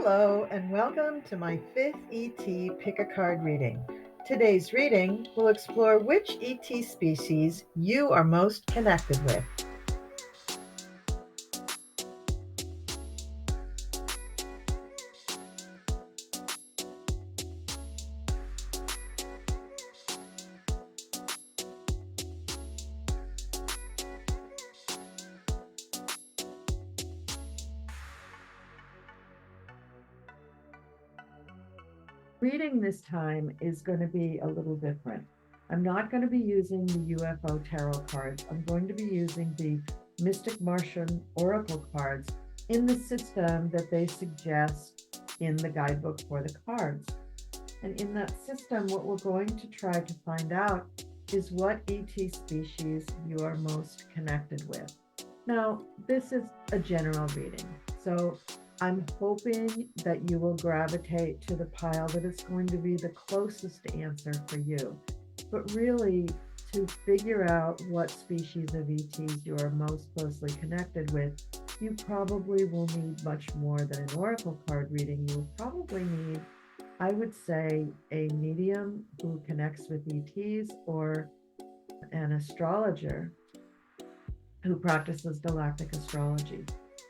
Hello and welcome to my fifth ET Pick a Card reading. Today's reading will explore which ET species you are most connected with. Reading this time is going to be a little different. I'm not going to be using the UFO tarot cards. I'm going to be using the Mystic Martian Oracle cards in the system that they suggest in the guidebook for the cards. And in that system, what we're going to try to find out is what ET species you are most connected with. Now, this is a general reading, so I'm hoping that you will gravitate to the pile that is going to be the closest answer for you. But really, to figure out what species of ETs you are most closely connected with, you probably will need much more than an oracle card reading. You'll probably need, I would say, a medium who connects with ETs or an astrologer who practices galactic astrology.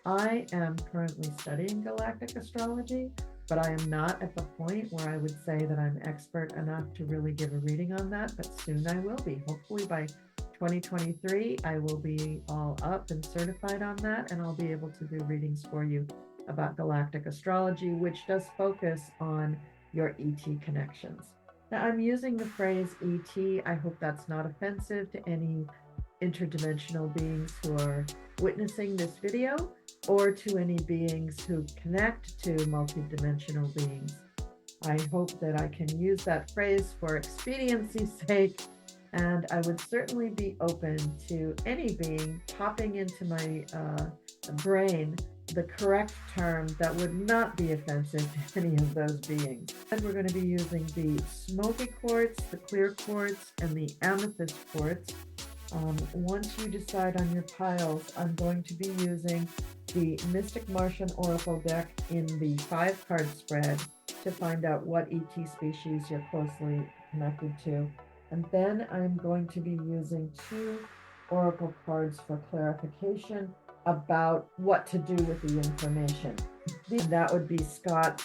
I am currently studying galactic astrology, but I am not at the point where I would say that I'm expert enough to really give a reading on that, but soon I will be. Hopefully by 2023, I will be all up and certified on that, and I'll be able to do readings for you about galactic astrology, which does focus on your ET connections. Now, I'm using the phrase ET. I hope that's not offensive to any interdimensional beings who are witnessing this video, or to any beings who connect to multidimensional beings. I hope that I can use that phrase for expediency's sake, and I would certainly be open to any being popping into my brain the correct term that would not be offensive to any of those beings. And we're going to be using the SMOKY quartz, the clear quartz, and the amethyst quartz. Once you decide on your piles, I'm going to be using the Mystic Martian Oracle deck in the 5-card spread to find out what ET species you're closely connected to. And then I'm going to be using 2 Oracle cards for clarification about what to do with the information. That would be Scott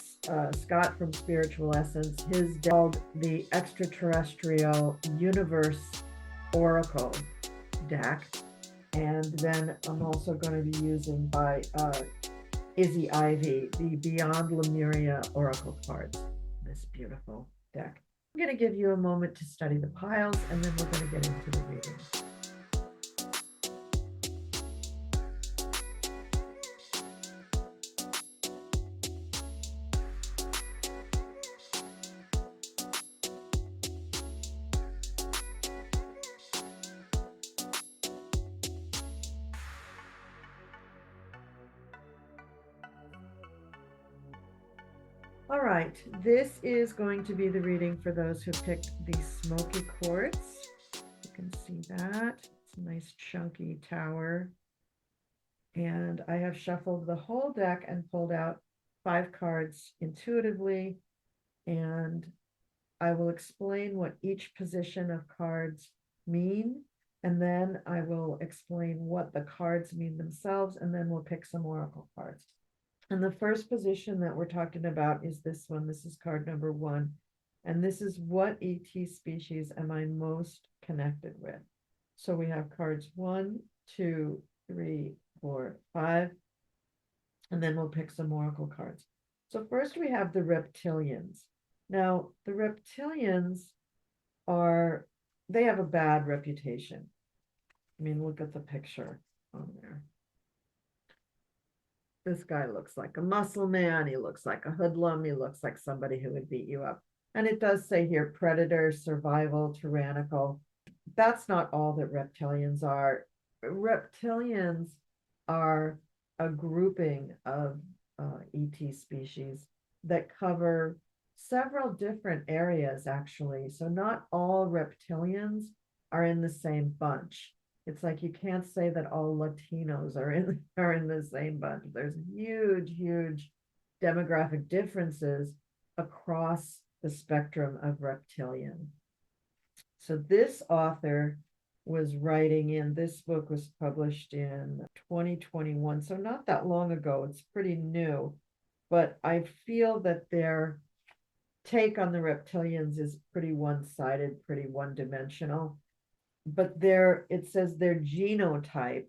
from Spiritual Essence. His deck called the Extra-terrestrial Universe Oracle deck, and then I'm also going to be using by Izzy Ivy the Beyond Lemuria Oracle cards. This beautiful deck. I'm going to give you a moment to study the piles, and then we're going to get into the reading. All right, this is going to be the reading for those who picked the SMOKY quartz. You can see that. It's a nice chunky tower. And I have shuffled the whole deck and pulled out 5 cards intuitively. And I will explain what each position of cards mean. And then I will explain what the cards mean themselves. And then we'll pick some oracle cards. And the first position that we're talking about is this one. This is card number 1. And this is what ET species am I most connected with? So we have cards 1, 2, 3, 4, 5. And then we'll pick some oracle cards. So first we have the reptilians. Now, the reptilians they have a bad reputation. I mean, look at the picture on there. This guy looks like a muscle man. He looks like a hoodlum. He looks like somebody who would beat you up. And it does say here, predator, survival, tyrannical. That's not all that reptilians are. Reptilians are a grouping of ET species that cover several different areas, actually. So not all reptilians are in the same bunch. It's like you can't say that all Latinos are in the same bunch. There's huge demographic differences across the spectrum of reptilian. So this author was writing in, this book was published in 2021, so not that long ago. It's pretty new, but I feel that their take on the reptilians is pretty one-sided, pretty one-dimensional. But it says their genotype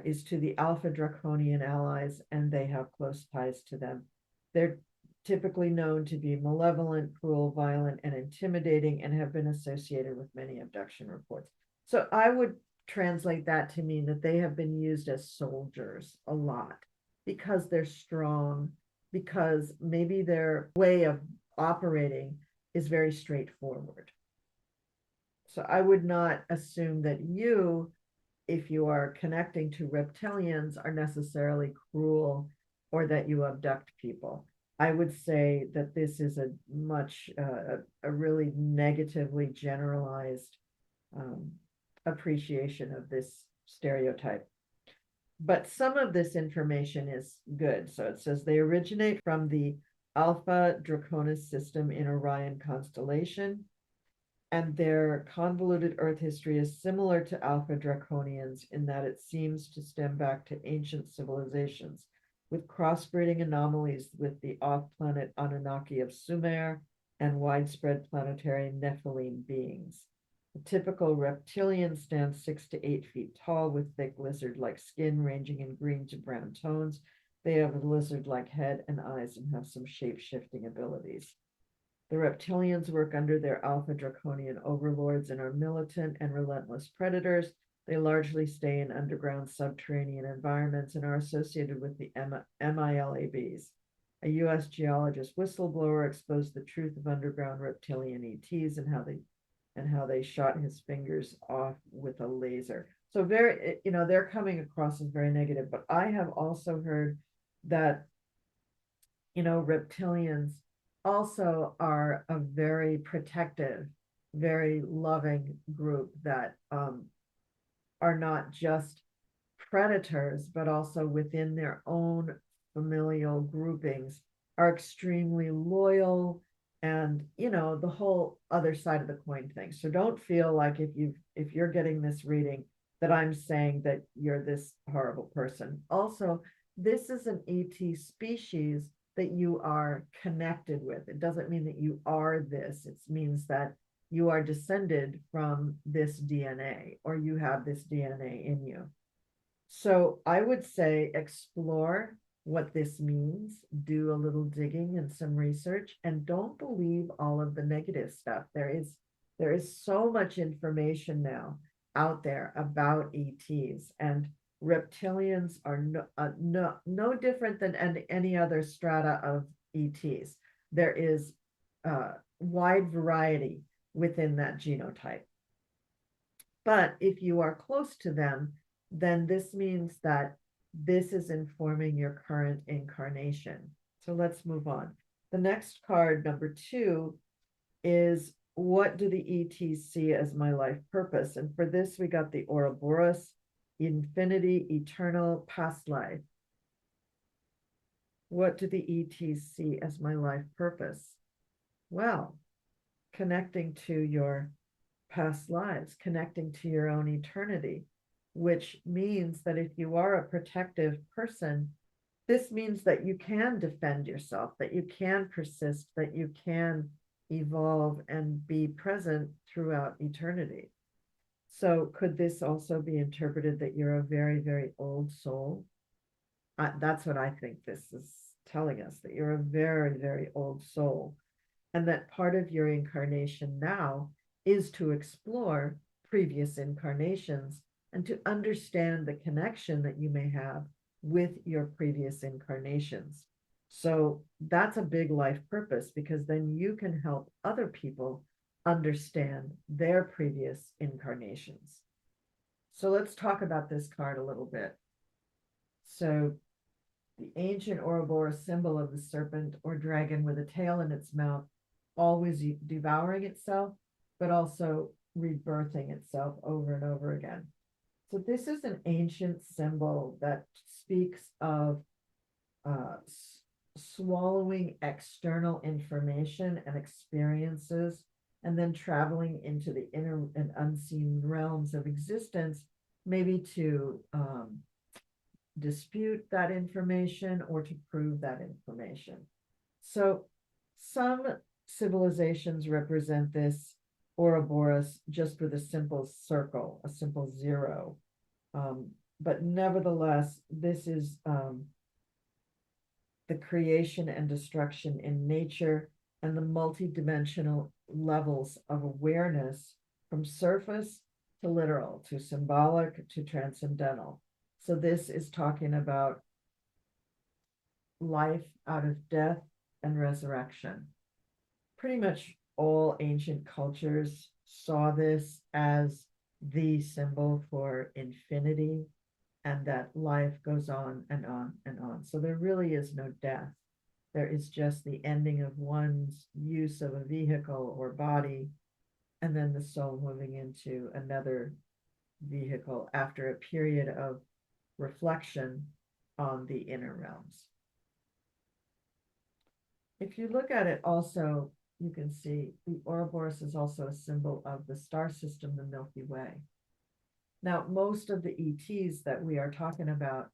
is to the Alpha Draconian allies, and they have close ties to them. They're typically known to be malevolent, cruel, violent, and intimidating, and have been associated with many abduction reports. So I would translate that to mean that they have been used as soldiers a lot because they're strong, because maybe their way of operating is very straightforward. So I would not assume that you, if you are connecting to reptilians, are necessarily cruel or that you abduct people. I would say that this is a really negatively generalized appreciation of this stereotype. But some of this information is good. So it says they originate from the Alpha Draconis system in Orion constellation, and their convoluted Earth history is similar to Alpha Draconians in that it seems to stem back to ancient civilizations, with crossbreeding anomalies with the off-planet Anunnaki of Sumer and widespread planetary Nephilim beings. The typical reptilian stands 6 to 8 feet tall with thick lizard-like skin ranging in green to brown tones. They have a lizard-like head and eyes and have some shape-shifting abilities. The reptilians work under their Alpha Draconian overlords and are militant and relentless predators. They largely stay in underground subterranean environments and are associated with the MILABs. A U.S. geologist whistleblower exposed the truth of underground reptilian ETs and how they shot his fingers off with a laser. So they're coming across as very negative. But I have also heard that, reptilians also are a very protective, very loving group that are not just predators, but also within their own familial groupings are extremely loyal, and the whole other side of the coin thing. So don't feel like if you're getting this reading that I'm saying that you're this horrible person. Also, this is an ET species that you are connected with. It doesn't mean that you are this. It means that you are descended from this DNA, or you have this DNA in you. So I would say explore what this means, do a little digging and some research, and don't believe all of the negative stuff. There is so much information now out there about ETs, and reptilians are no different than any other strata of ETs. There is wide variety within that genotype. But if you are close to them, then this means that this is informing your current incarnation. So let's move on. The next card, number 2, is what do the ETs see as my life purpose? And for this, we got the Ouroboros, infinity, eternal, past life. What do the ETs see as my life purpose? Well, connecting to your past lives, connecting to your own eternity, which means that if you are a protective person, this means that you can defend yourself, that you can persist, that you can evolve and be present throughout eternity. So could this also be interpreted that you're a very, very old soul? That's what I think this is telling us, that you're a very, very old soul, and that part of your incarnation now is to explore previous incarnations and to understand the connection that you may have with your previous incarnations. So that's a big life purpose, because then you can help other people understand their previous incarnations. So let's talk about this card a little bit. So the ancient Ouroboros symbol of the serpent or dragon with a tail in its mouth, always devouring itself, but also rebirthing itself over and over again. So this is an ancient symbol that speaks of swallowing external information and experiences, and then traveling into the inner and unseen realms of existence, maybe to dispute that information or to prove that information. So some civilizations represent this Ouroboros just with a simple circle, a simple zero. But nevertheless, this is the creation and destruction in nature and the multidimensional levels of awareness from surface to literal, to symbolic, to transcendental. So this is talking about life out of death and resurrection. Pretty much all ancient cultures saw this as the symbol for infinity and that life goes on and on and on. So there really is no death. There is just the ending of one's use of a vehicle or body, and then the soul moving into another vehicle after a period of reflection on the inner realms. If you look at it also, you can see the Ouroboros is also a symbol of the star system, the Milky Way. Now, most of the ETs that we are talking about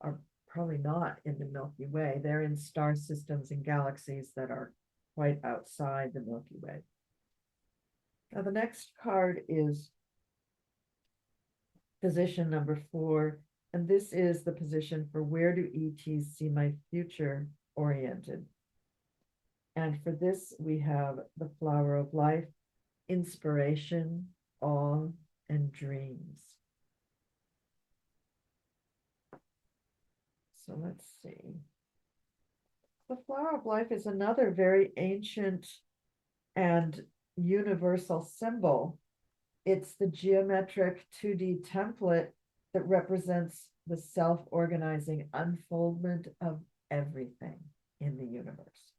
are probably not in the Milky Way. They're in star systems and galaxies that are quite outside the Milky Way. Now, the next card is position number 4, and this is the position for where do ETs see my future oriented. And for this, we have the flower of life, inspiration, awe, and dreams. So let's see. The flower of life is another very ancient and universal symbol. It's the geometric 2D template that represents the self-organizing unfoldment of everything in the universe.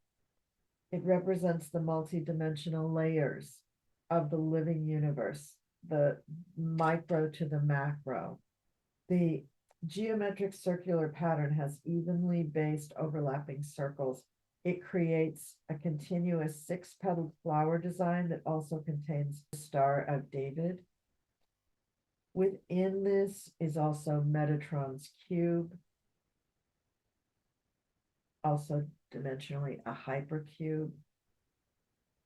It represents the multidimensional layers of the living universe, the micro to the macro. The geometric circular pattern has evenly based overlapping circles. It creates a continuous 6-petaled flower design that also contains the Star of David. Within this is also Metatron's cube, also dimensionally a hypercube.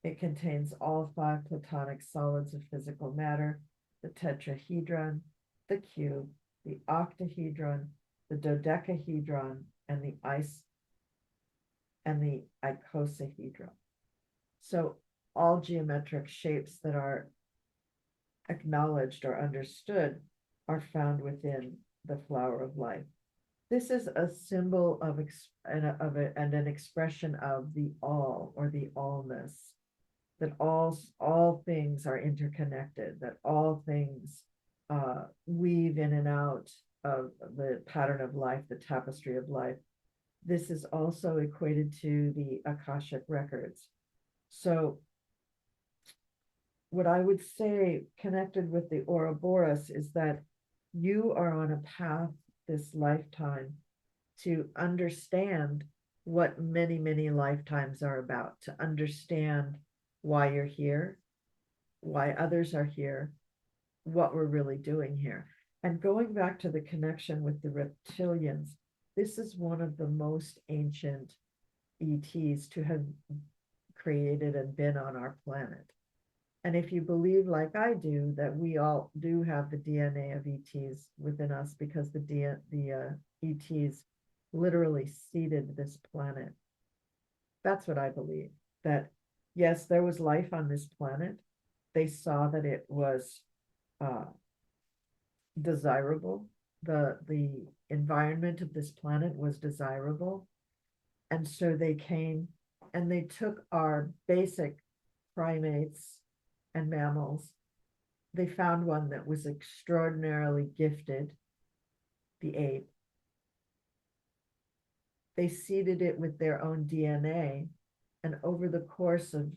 It contains all 5 platonic solids of physical matter, the tetrahedron, the cube, the octahedron, the dodecahedron, and the icosahedron. So all geometric shapes that are acknowledged or understood are found within the flower of life. This is a symbol of an expression of the all, or the allness, that all things are interconnected, that all things weave in and out of the pattern of life, the tapestry of life. This is also equated to the Akashic records. So what I would say connected with the Ouroboros is that you are on a path this lifetime to understand what many, many lifetimes are about, to understand why you're here, why others are here, what we're really doing here. And going back to the connection with the reptilians, this is one of the most ancient ETs to have created and been on our planet. And if you believe, like I do, that we all do have the DNA of ETs within us, because the ETs literally seeded this planet. That's what I believe, that yes, there was life on this planet. They saw that it was desirable. The environment of this planet was desirable. And so they came and they took our basic primates and mammals. They found one that was extraordinarily gifted, the ape. They seeded it with their own DNA, and over the course of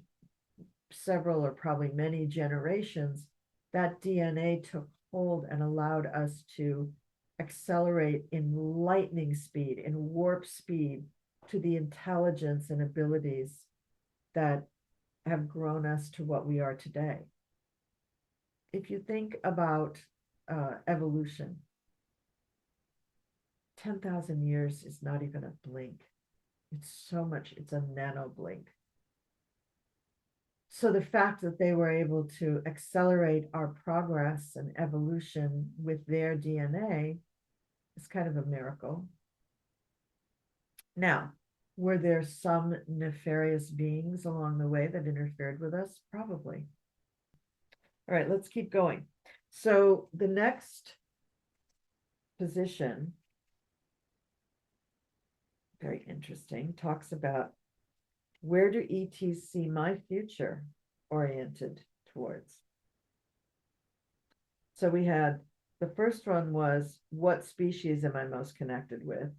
several or probably many generations, that DNA took hold and allowed us to accelerate in lightning speed, in warp speed, to the intelligence and abilities that have grown us to what we are today. If you think about evolution, 10,000 years is not even a blink. It's so much, it's a nano blink. So the fact that they were able to accelerate our progress and evolution with their DNA is kind of a miracle. Now, were there some nefarious beings along the way that interfered with us? Probably. All right, let's keep going. So the next position, very interesting, talks about where do ETs see my future oriented towards? So we had, the first one was, what species am I most connected with?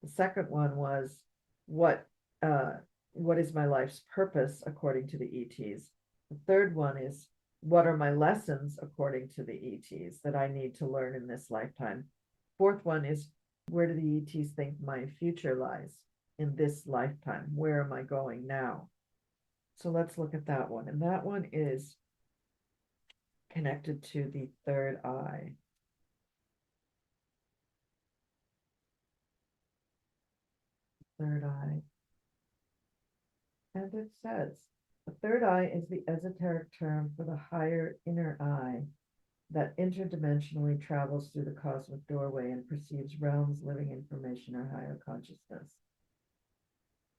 The second one was, what is my life's purpose according to the ETs? The third one is, what are my lessons according to the ETs that I need to learn in this lifetime? Fourth one is, where do the ETs think my future lies in this lifetime? Where am I going now? So let's look at that one. And that one is connected to the third eye. Third eye. And it says, the third eye is the esoteric term for the higher inner eye that interdimensionally travels through the cosmic doorway and perceives realms, living information, or higher consciousness.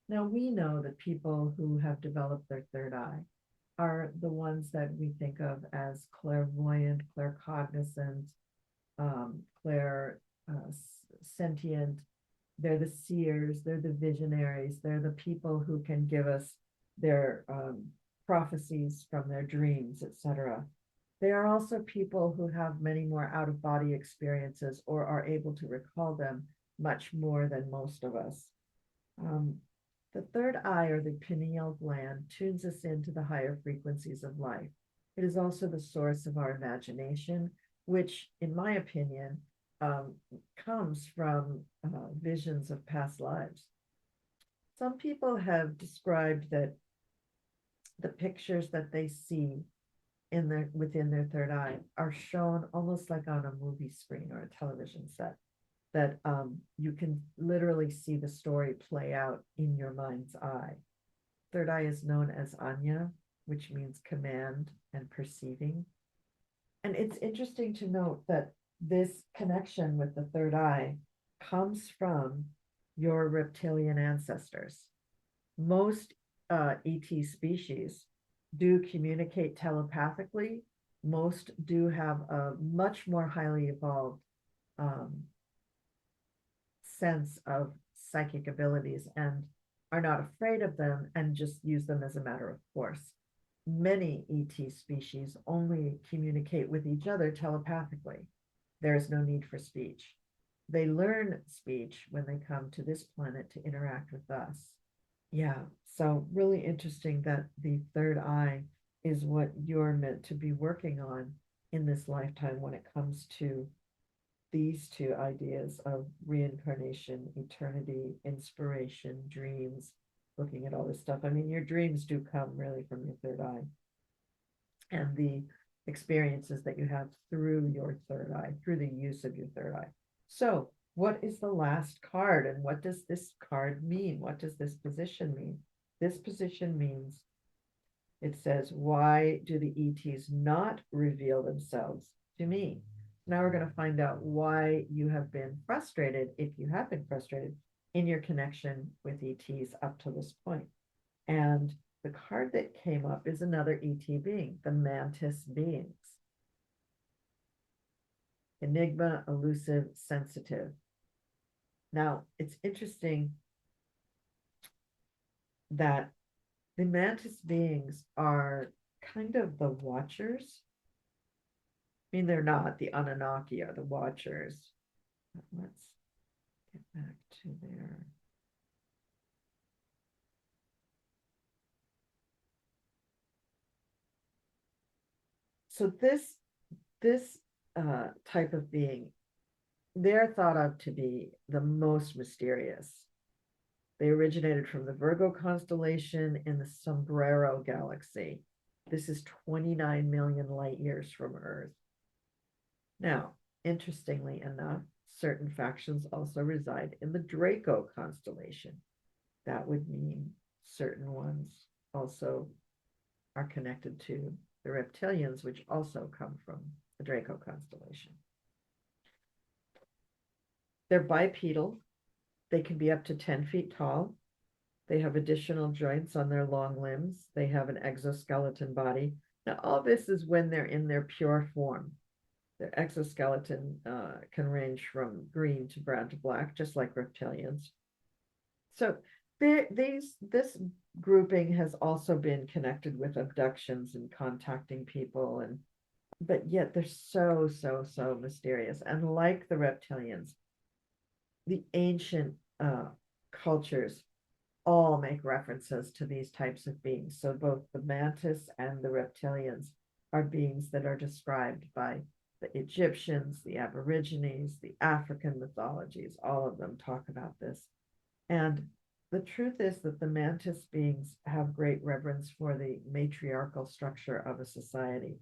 Now, we know that people who have developed their third eye are the ones that we think of as clairvoyant, claircognizant, sentient. They're the seers, they're the visionaries, they're the people who can give us their prophecies from their dreams, etc. They are also people who have many more out-of-body experiences or are able to recall them much more than most of us. The third eye, or the pineal gland, tunes us into the higher frequencies of life. It is also the source of our imagination, which, in my opinion, comes from visions of past lives. Some people have described that the pictures that they see within their third eye are shown almost like on a movie screen or a television set, that you can literally see the story play out in your mind's eye. Third eye is known as Anya, which means command and perceiving. And it's interesting to note that this connection with the third eye comes from your reptilian ancestors. Most ET species do communicate telepathically. Most do have a much more highly evolved sense of psychic abilities and are not afraid of them and just use them as a matter of course. Many ET species only communicate with each other telepathically. There is no need for speech. They learn speech when they come to this planet to interact with us. Yeah, so really interesting that the third eye is what you're meant to be working on in this lifetime when it comes to these two ideas of reincarnation, eternity, inspiration, dreams, looking at all this stuff. I mean, your dreams do come really from your third eye and the experiences that you have through your third eye, through the use of your third eye. So what is the last card and what does this card mean? What does this position mean? This position means, it says, why do the ETs not reveal themselves to me? Now we're going to find out why you have been frustrated, if you have been frustrated, in your connection with ETs up to this point. And the card that came up is another ET being, the mantis beings. Enigma, elusive, sensitive. Now, it's interesting that the mantis beings are kind of the watchers. I mean, they're not. The Anunnaki are the watchers. Let's get back to there. So this type of being, they're thought of to be the most mysterious. They originated from the Virgo constellation in the Sombrero galaxy. This is 29 million light years from Earth. Now, interestingly enough, certain factions also reside in the Draco constellation. That would mean certain ones also are connected to the reptilians, which also come from the Draco constellation. They're bipedal. They can be up to 10 feet tall. They have additional joints on their long limbs. They have an exoskeleton body. Now, all this is when they're in their pure form. Their exoskeleton can range from green to brown to black, just like reptilians. So this grouping has also been connected with abductions and contacting people, but yet they're so mysterious. And like the reptilians, the ancient cultures all make references to these types of beings. So both the mantis and the reptilians are beings that are described by the Egyptians, the Aborigines, the African mythologies. All of them talk about this. And the truth is that the mantis beings have great reverence for the matriarchal structure of a society,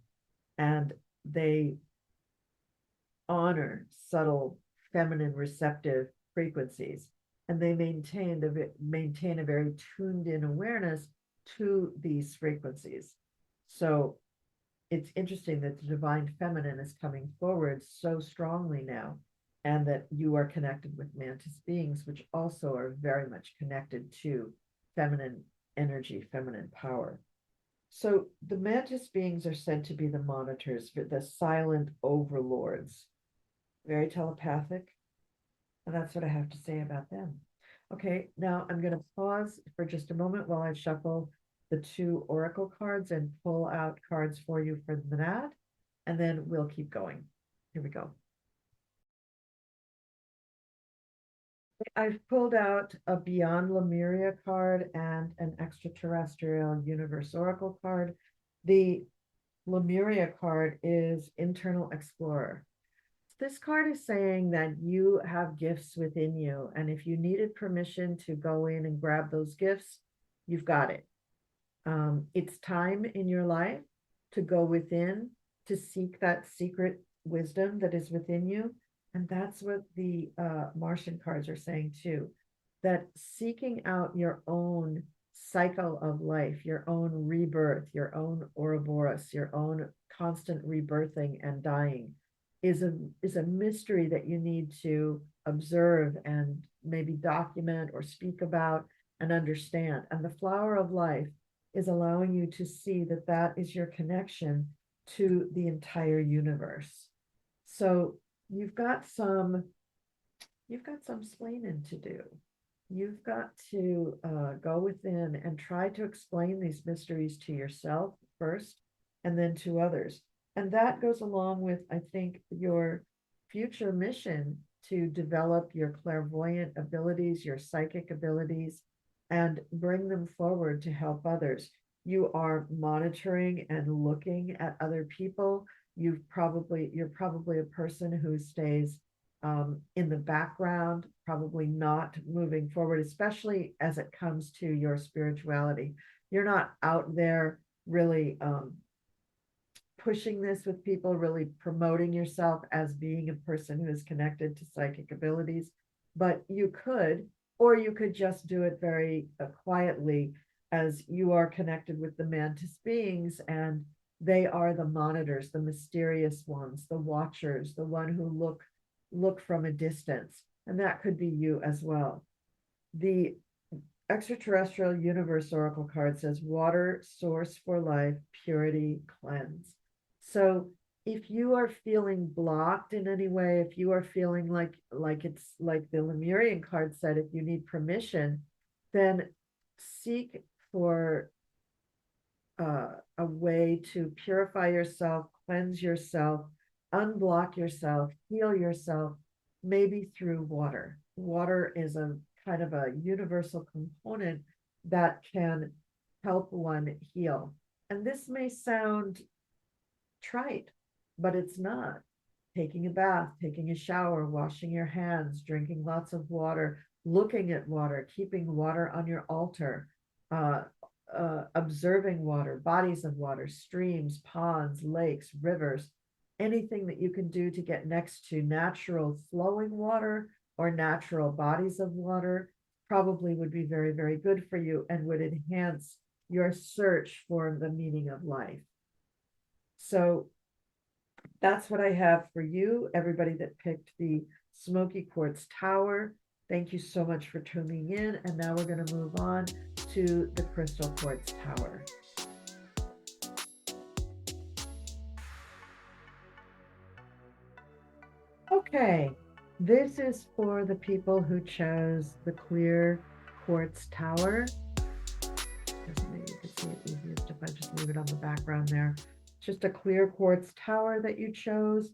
and they honor subtle feminine receptive frequencies, and they maintain a very tuned in awareness to these frequencies. So it's interesting that the divine feminine is coming forward so strongly now, and that you are connected with mantis beings, which also are very much connected to feminine energy, feminine power. So the mantis beings are said to be the monitors, the silent overlords, very telepathic. And that's what I have to say about them. Okay, now I'm going to pause for just a moment while I shuffle the 2 oracle cards and pull out cards for you for the Monad, and then we'll keep going. Here we go. I've pulled out a Beyond Lemuria card and an Extra-terrestrial Universe Oracle card. The Lemuria card is Internal Explorer. This card is saying that you have gifts within you, and if you needed permission to go in and grab those gifts, you've got it. It's time in your life to go within, to seek that secret wisdom that is within you. And that's what the Martian cards are saying too, that seeking out your own cycle of life, your own rebirth, your own Ouroboros, your own constant rebirthing and dying is a mystery that you need to observe and maybe document or speak about and understand. And the flower of life is allowing you to see that that is your connection to the entire universe. So you've got some splaining to do. You've got to go within and try to explain these mysteries to yourself first, and then to others. And that goes along with, I think, your future mission to develop your clairvoyant abilities, your psychic abilities, and bring them forward to help others. You are monitoring and looking at other people. You're probably a person who stays in the background, probably not moving forward, especially as it comes to your spirituality. You're not out there really pushing this with people, really promoting yourself as being a person who is connected to psychic abilities, but you could, or you could just do it very quietly, as you are connected with the mantis beings, and they are the monitors, the mysterious ones, the watchers, the one who look from a distance, and that could be you as well. The Extra-terrestrial Universe Oracle card says water, source for life, purity, cleanse. So if you are feeling blocked in any way, if you are feeling like it's like the Lemurian card said, if you need permission, then seek for a way to purify yourself, cleanse yourself, unblock yourself, heal yourself, maybe through water. Water is a kind of a universal component that can help one heal. And this may sound trite, but it's not. Taking a bath, taking a shower, washing your hands, drinking lots of water, looking at water, keeping water on your altar, uh, observing water, bodies of water, streams, ponds, lakes, rivers, anything that you can do to get next to natural flowing water or natural bodies of water probably would be very, very good for you and would enhance your search for the meaning of life. So that's what I have for you, everybody that picked the SMOKY Quartz Tower. Thank you so much for tuning in. And now we're going to move on to the Crystal Quartz Tower. Okay, this is for the people who chose the clear quartz tower. Maybe you can see it easiest if I just leave it on the background there. Just a clear quartz tower that you chose.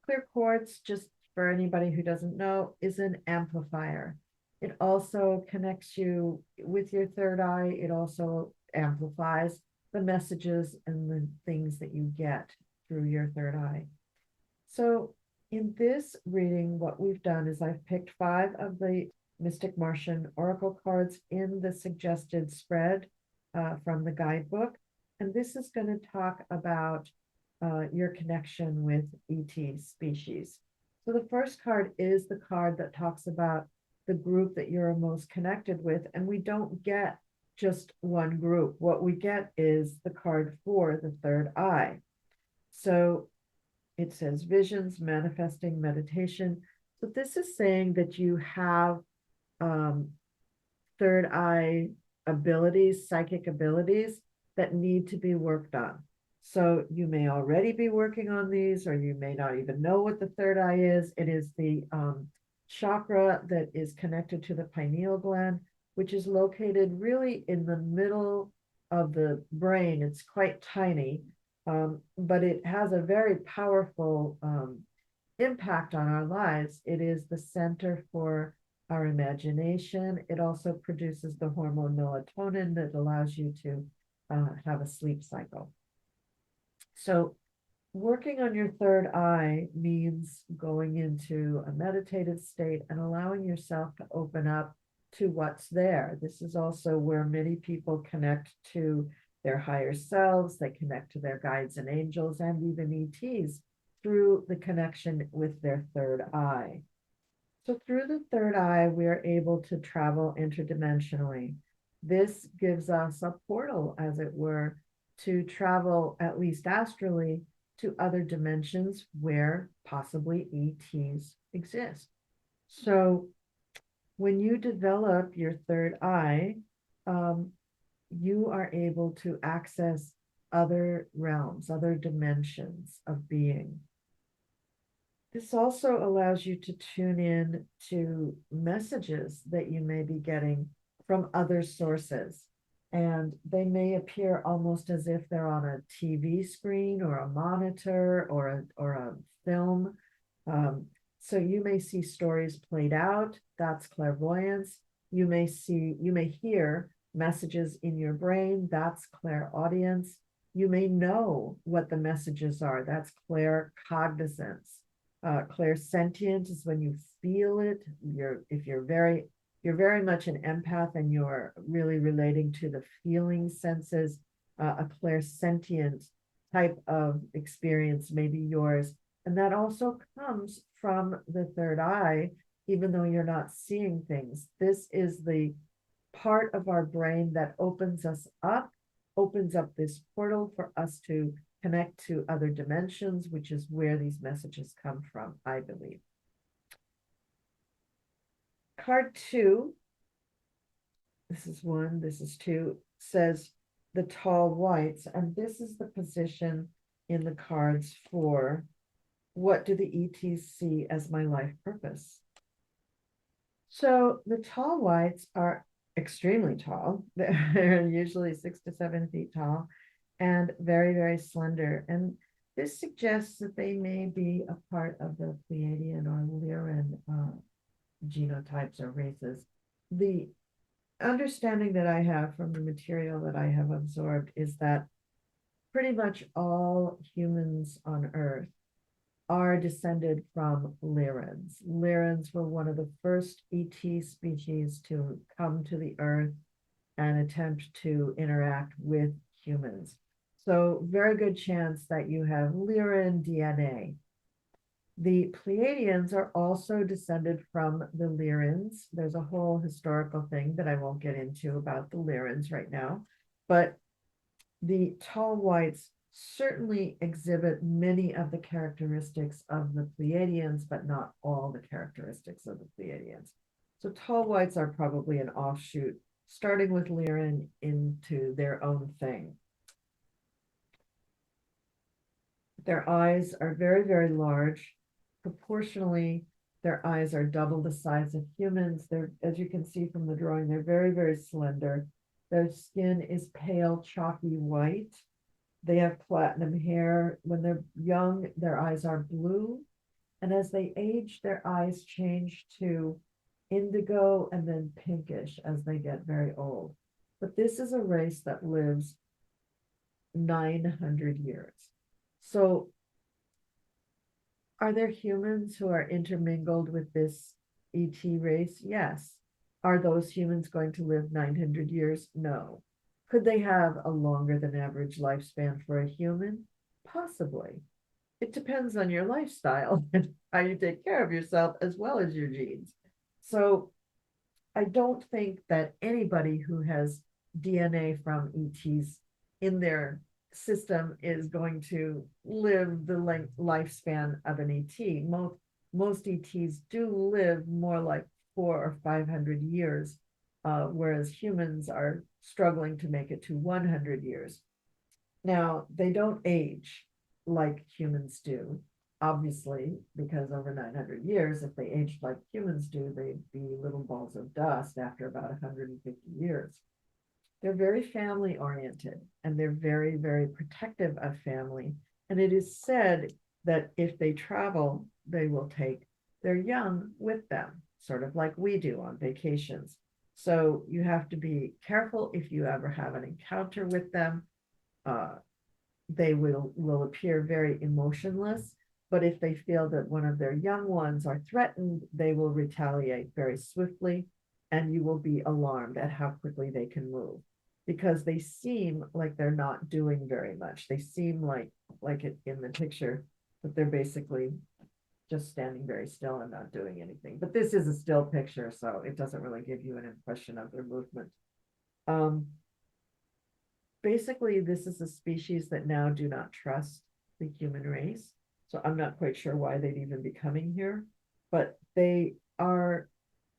Clear quartz, just for anybody who doesn't know, is an amplifier. It also connects you with your third eye. It also amplifies the messages and the things that you get through your third eye. So in this reading, what we've done is I've picked 5 of the Mystic Martian Oracle cards in the suggested spread from the guidebook. And this is going to talk about your connection with ET species. So the first card is the card that talks about the group that you're most connected with. And we don't get just one group. What we get is the card for the third eye. So it says visions, manifesting, meditation. So this is saying that you have third eye abilities, psychic abilities that need to be worked on. So you may already be working on these, or you may not even know what the third eye is. It is the chakra that is connected to the pineal gland, which is located really in the middle of the brain. It's quite tiny, but it has a very powerful impact on our lives. It is the center for our imagination. It also produces the hormone melatonin that allows you to have a sleep cycle. So working on your third eye means going into a meditative state and allowing yourself to open up to what's there. This is also where many people connect to their higher selves. They connect to their guides and angels and even ETs through the connection with their third eye. So through the third eye, we are able to travel interdimensionally. This gives us a portal, as it were, to travel, at least astrally, to other dimensions where possibly ETs exist. So when you develop your third eye, you are able to access other realms, other dimensions of being. This also allows you to tune in to messages that you may be getting from other sources. And they may appear almost as if they're on a TV screen or a monitor or a film. So you may see stories played out. That's clairvoyance. You may hear messages in your brain. That's clairaudience. You may know what the messages are. That's claircognizance. Clairsentient is when you feel it. You're very much an empath and you're really relating to the feeling senses. A clairsentient type of experience may be yours. And that also comes from the third eye, even though you're not seeing things. This is the part of our brain that opens up this portal for us to connect to other dimensions, which is where these messages come from, I believe. Card 2, this is 1, this is 2, says the tall whites, and this is the position in the cards for what do the ETs see as my life purpose. So the tall whites are extremely tall. They're usually 6 to 7 feet tall and very, very slender. And this suggests that they may be a part of the Pleiadian or Lyran genotypes or races. The understanding that I have from the material that I have absorbed is that pretty much all humans on Earth are descended from Lyrans. Lyrans were one of the first ET species to come to the Earth and attempt to interact with humans. So very good chance that you have Lyran DNA. The Pleiadians are also descended from the Lyrans. There's a whole historical thing that I won't get into about the Lyrans right now, but the tall whites certainly exhibit many of the characteristics of the Pleiadians, but not all the characteristics of the Pleiadians. So tall whites are probably an offshoot, starting with Lyran into their own thing. Their eyes are very, very large. Proportionally, their eyes are double the size of humans. They're, as you can see from the drawing, they're very, very slender. Their skin is pale, chalky white. They have platinum hair. When they're young, their eyes are blue. And as they age, their eyes change to indigo and then pinkish as they get very old. But this is a race that lives 900 years. So are there humans who are intermingled with this ET race? Yes. Are those humans going to live 900 years? No. Could they have a longer than average lifespan for a human? Possibly. It depends on your lifestyle and how you take care of yourself as well as your genes. So I don't think that anybody who has DNA from ETs in their system is going to live the lifespan of an ET. Most ETs do live more like 400 or 500 years, whereas humans are struggling to make it to 100 years. Now, they don't age like humans do, obviously, because over 900 years, if they aged like humans do, they'd be little balls of dust after about 150 years. They're very family oriented and they're very, very protective of family. And it is said that if they travel, they will take their young with them, sort of like we do on vacations. So you have to be careful if you ever have an encounter with them. They will appear very emotionless, but if they feel that one of their young ones are threatened, they will retaliate very swiftly, and you will be alarmed at how quickly they can move, because they seem like they're not doing very much. They seem like it in the picture, that they're basically just standing very still and not doing anything. But this is a still picture, so it doesn't really give you an impression of their movement. Basically, this is a species that now do not trust the human race. So I'm not quite sure why they'd even be coming here, but they are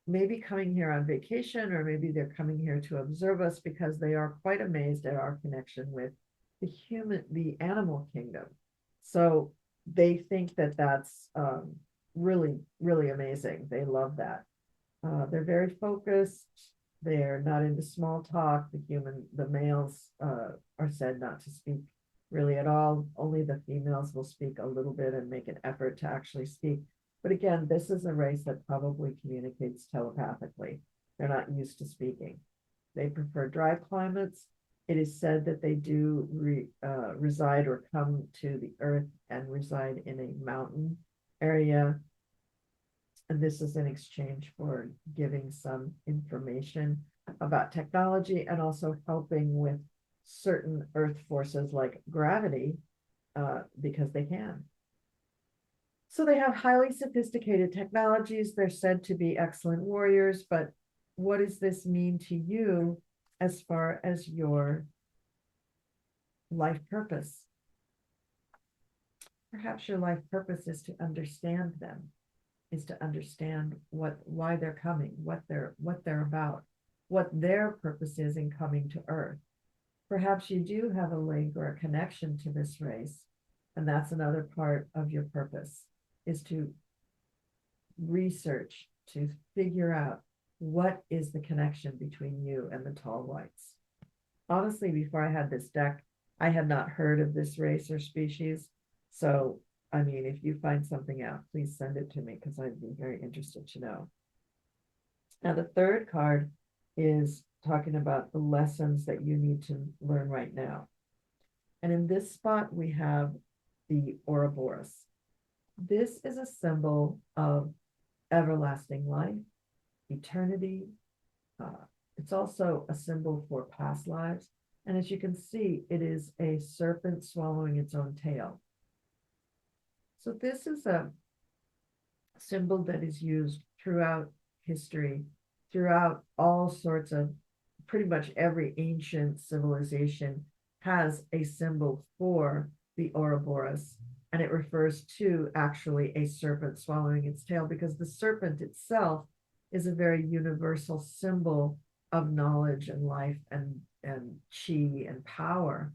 maybe coming here on vacation, or maybe they're coming here to observe us because they are quite amazed at our connection with the animal kingdom. So they think that that's really, really amazing. They love that. They're very focused. They're not into small talk. The males are said not to speak really at all. Only the females will speak a little bit and make an effort to actually speak. But again, this is a race that probably communicates telepathically. They're not used to speaking. They prefer dry climates. It is said that they do reside or come to the Earth and reside in a mountain area. And this is in exchange for giving some information about technology and also helping with certain Earth forces like gravity, because they can. So they have highly sophisticated technologies. They're said to be excellent warriors, but what does this mean to you as far as your life purpose? Perhaps your life purpose is to understand them, is to understand why they're coming, what they're about, what their purpose is in coming to Earth. Perhaps you do have a link or a connection to this race, and that's another part of your purpose, is to research, to figure out what is the connection between you and the tall whites. Honestly, before I had this deck, I had not heard of this race or species. So, I mean, if you find something out, please send it to me, because I'd be very interested to know. Now, the third card is talking about the lessons that you need to learn right now. And in this spot, we have the Ouroboros. This is a symbol of everlasting life, eternity. It's also a symbol for past lives. And as you can see, it is a serpent swallowing its own tail. So this is a symbol that is used throughout history, throughout all sorts of, pretty much every ancient civilization has a symbol for the Ouroboros, and it refers to actually a serpent swallowing its tail, because the serpent itself is a very universal symbol of knowledge and life and chi and power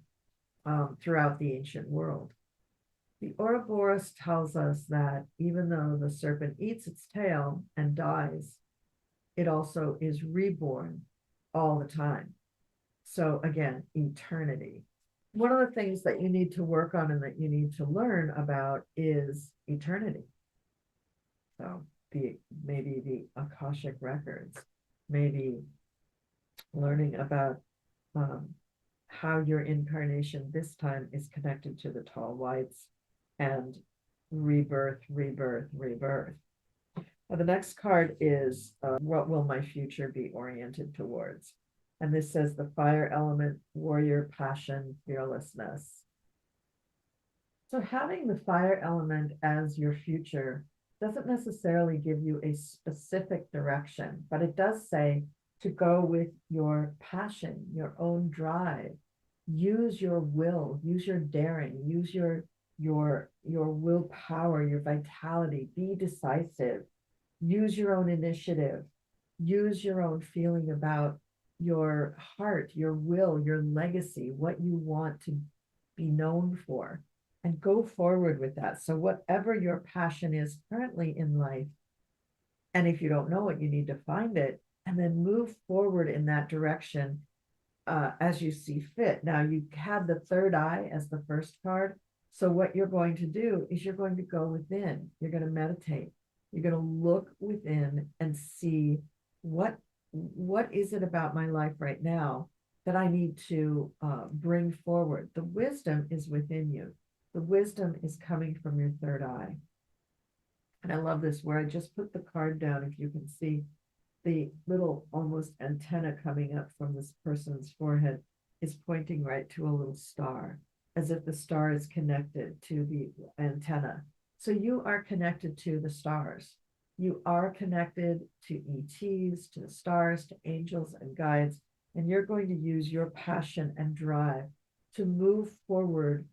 throughout the ancient world. The Ouroboros tells us that even though the serpent eats its tail and dies, it also is reborn all the time. So again, eternity. One of the things that you need to work on and that you need to learn about is eternity. So maybe the Akashic records, maybe learning about how your incarnation this time is connected to the tall whites and rebirth, rebirth, rebirth. Now, the next card is what will my future be oriented towards? And this says the fire element, warrior, passion, fearlessness. So having the fire element as your future doesn't necessarily give you a specific direction, but it does say to go with your passion, your own drive, use your will, use your daring, use your willpower, your vitality, be decisive, use your own initiative, use your own feeling about your heart, your will, your legacy, what you want to be known for, and go forward with that. So whatever your passion is currently in life, and if you don't know it, you need to find it and then move forward in that direction as you see fit. Now, you have the third eye as the first card. So what you're going to do is you're going to go within. You're going to meditate. You're going to look within and see what is it about my life right now that I need to bring forward. The wisdom is within you. The wisdom is coming from your third eye. And I love this, where I just put the card down. If you can see the little almost antenna coming up from this person's forehead is pointing right to a little star, as if the star is connected to the antenna. So you are connected to the stars. You are connected to ETs, to the stars, to angels and guides, and you're going to use your passion and drive to move forward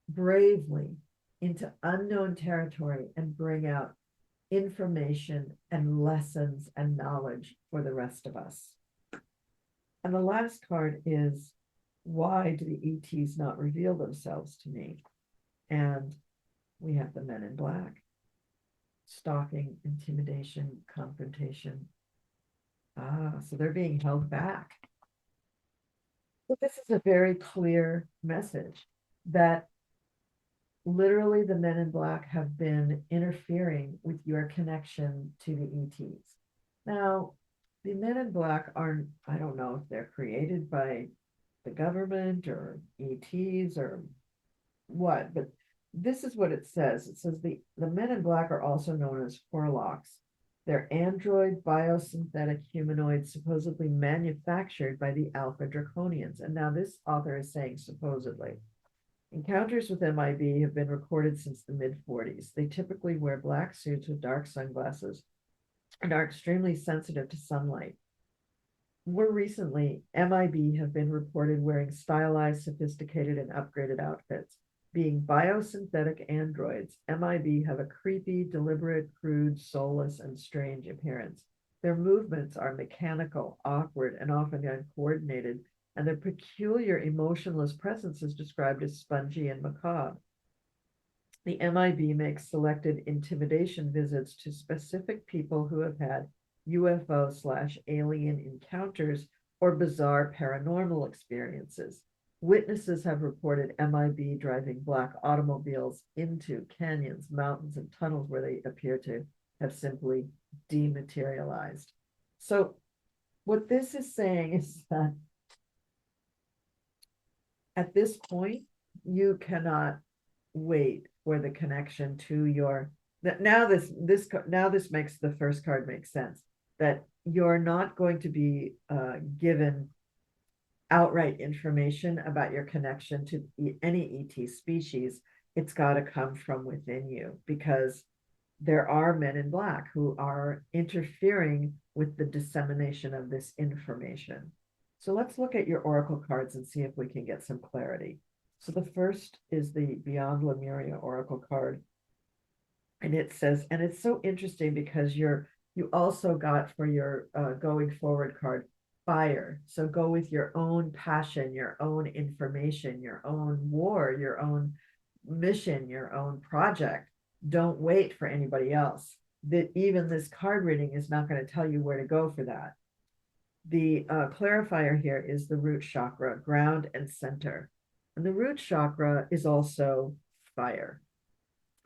bravely into unknown territory and bring out information and lessons and knowledge for the rest of us. And the last card is, why do the ETs not reveal themselves to me? And we have the men in black. Stalking, intimidation, confrontation. So they're being held back. So this is a very clear message that literally the men in black have been interfering with your connection to the ETs. Now, the men in black aren't, I don't know if they're created by the government or ETs or what, but this is what it says. It says the men in black are also known as Forlocks. They're android biosynthetic humanoids supposedly manufactured by the Alpha Draconians. And now this author is saying supposedly. Encounters with MIB have been recorded since the mid-40s. They typically wear black suits with dark sunglasses and are extremely sensitive to sunlight. More recently, MIB have been reported wearing stylized, sophisticated, and upgraded outfits. Being biosynthetic androids, MIB have a creepy, deliberate, crude, soulless, and strange appearance. Their movements are mechanical, awkward, and often uncoordinated, and their peculiar emotionless presence is described as spongy and macabre. The MIB makes selected intimidation visits to specific people who have had UFO/alien encounters or bizarre paranormal experiences. Witnesses have reported MIB driving black automobiles into canyons, mountains, and tunnels where they appear to have simply dematerialized. So what this is saying is that at this point, you cannot wait for the connection to your that now this makes the first card make sense, that you're not going to be given outright information about your connection to any ET species. It's got to come from within you, because there are men in black who are interfering with the dissemination of this information. So let's look at your oracle cards and see if we can get some clarity. So the first is the Beyond Lemuria oracle card. And it says, and it's so interesting because you also got for your going forward card, fire. So go with your own passion, your own information, your own war, your own mission, your own project. Don't wait for anybody else. That even this card reading is not going to tell you where to go for that. The clarifier here is the root chakra, ground and center. And the root chakra is also fire.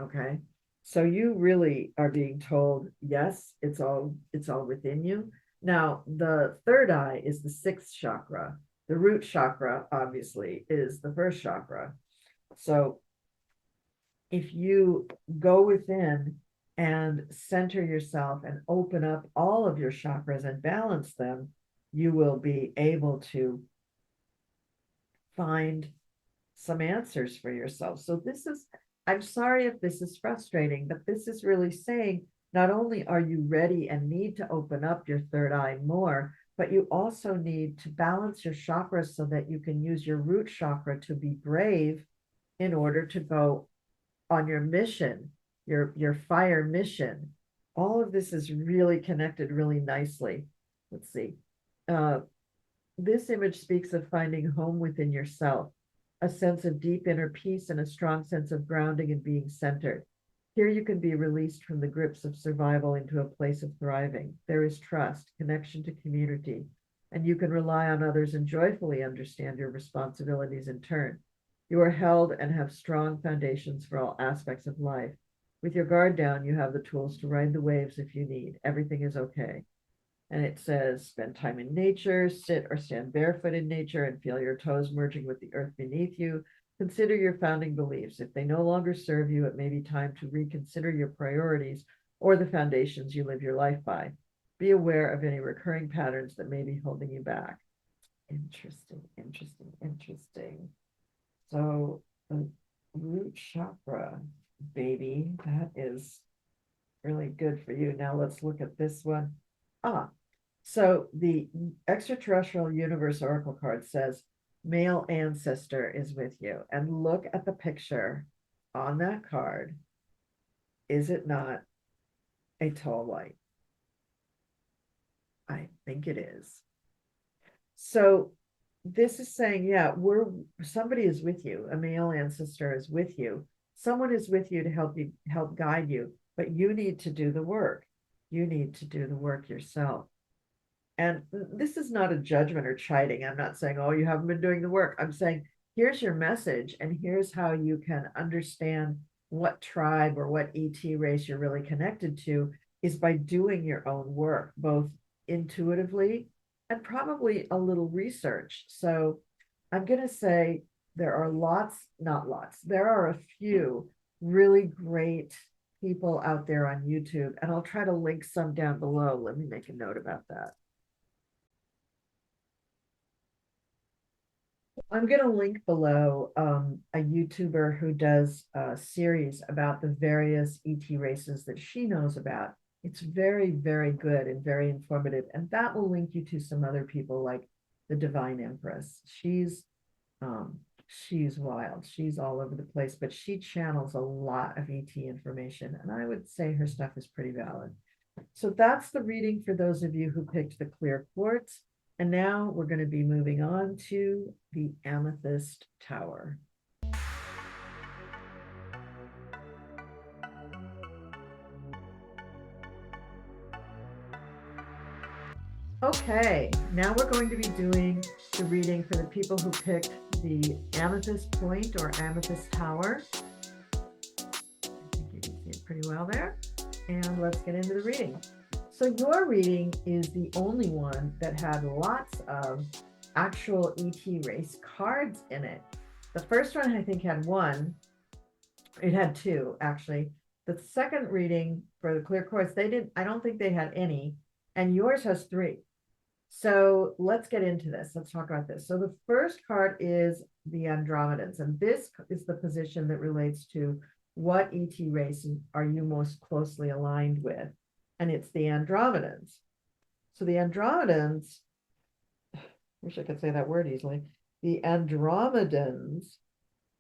Okay. So you really are being told, yes, it's all within you. Now, the third eye is the sixth chakra. The root chakra, obviously, is the first chakra. So if you go within and center yourself and open up all of your chakras and balance them, you will be able to find some answers for yourself. So this is, I'm sorry if this is frustrating, but this is really saying, not only are you ready and need to open up your third eye more, but you also need to balance your chakras so that you can use your root chakra to be brave in order to go on your mission, your fire mission. All of this is really connected really nicely. Let's see. This image speaks of finding home within yourself, a sense of deep inner peace and a strong sense of grounding and being centered. Here you can be released from the grips of survival into a place of thriving. There is trust, connection to community, and you can rely on others and joyfully understand your responsibilities in turn. You are held and have strong foundations for all aspects of life. With your guard down, you have the tools to ride the waves if you need. Everything is okay. And it says, spend time in nature, sit or stand barefoot in nature and feel your toes merging with the earth beneath you. Consider your founding beliefs. If they no longer serve you, it may be time to reconsider your priorities or the foundations you live your life by. Be aware of any recurring patterns that may be holding you back. Interesting, interesting, interesting. So the root chakra, baby, that is really good for you. Now let's look at this one. So the extraterrestrial universe oracle card says male ancestor is with you. And look at the picture on that card. Is it not a tall white? I think it is. So this is saying, yeah, somebody is with you. A male ancestor is with you. Someone is with you to help guide you, but you need to do the work. You need to do the work yourself. And this is not a judgment or chiding. I'm not saying, oh, you haven't been doing the work. I'm saying, here's your message, and here's how you can understand what tribe or what ET race you're really connected to is by doing your own work, both intuitively and probably a little research. So I'm going to say there are there are a few really great people out there on YouTube, and I'll try to link some down below. Let me make a note about that. I'm going to link below a YouTuber who does a series about the various ET races that she knows about. It's very, very good and very informative. And that will link you to some other people like the Divine Empress. She's wild. She's all over the place, but she channels a lot of ET information. And I would say her stuff is pretty valid. So that's the reading for those of you who picked the clear quartz. And now we're going to be moving on to the Amethyst Tower. Okay, now we're going to be doing the reading for the people who picked the Amethyst Point or Amethyst Tower. I think you can see it pretty well there. And let's get into the reading. So your reading is the only one that had lots of actual ET race cards in it. The first one I think had one. It had two, actually. The second reading for the clear quartz, I don't think they had any, and yours has 3. So let's get into this. Let's talk about this. So the first card is the Andromedans, and this is the position that relates to what ET race are you most closely aligned with, and it's the Andromedans. So the Andromedans, wish I could say that word easily. The Andromedans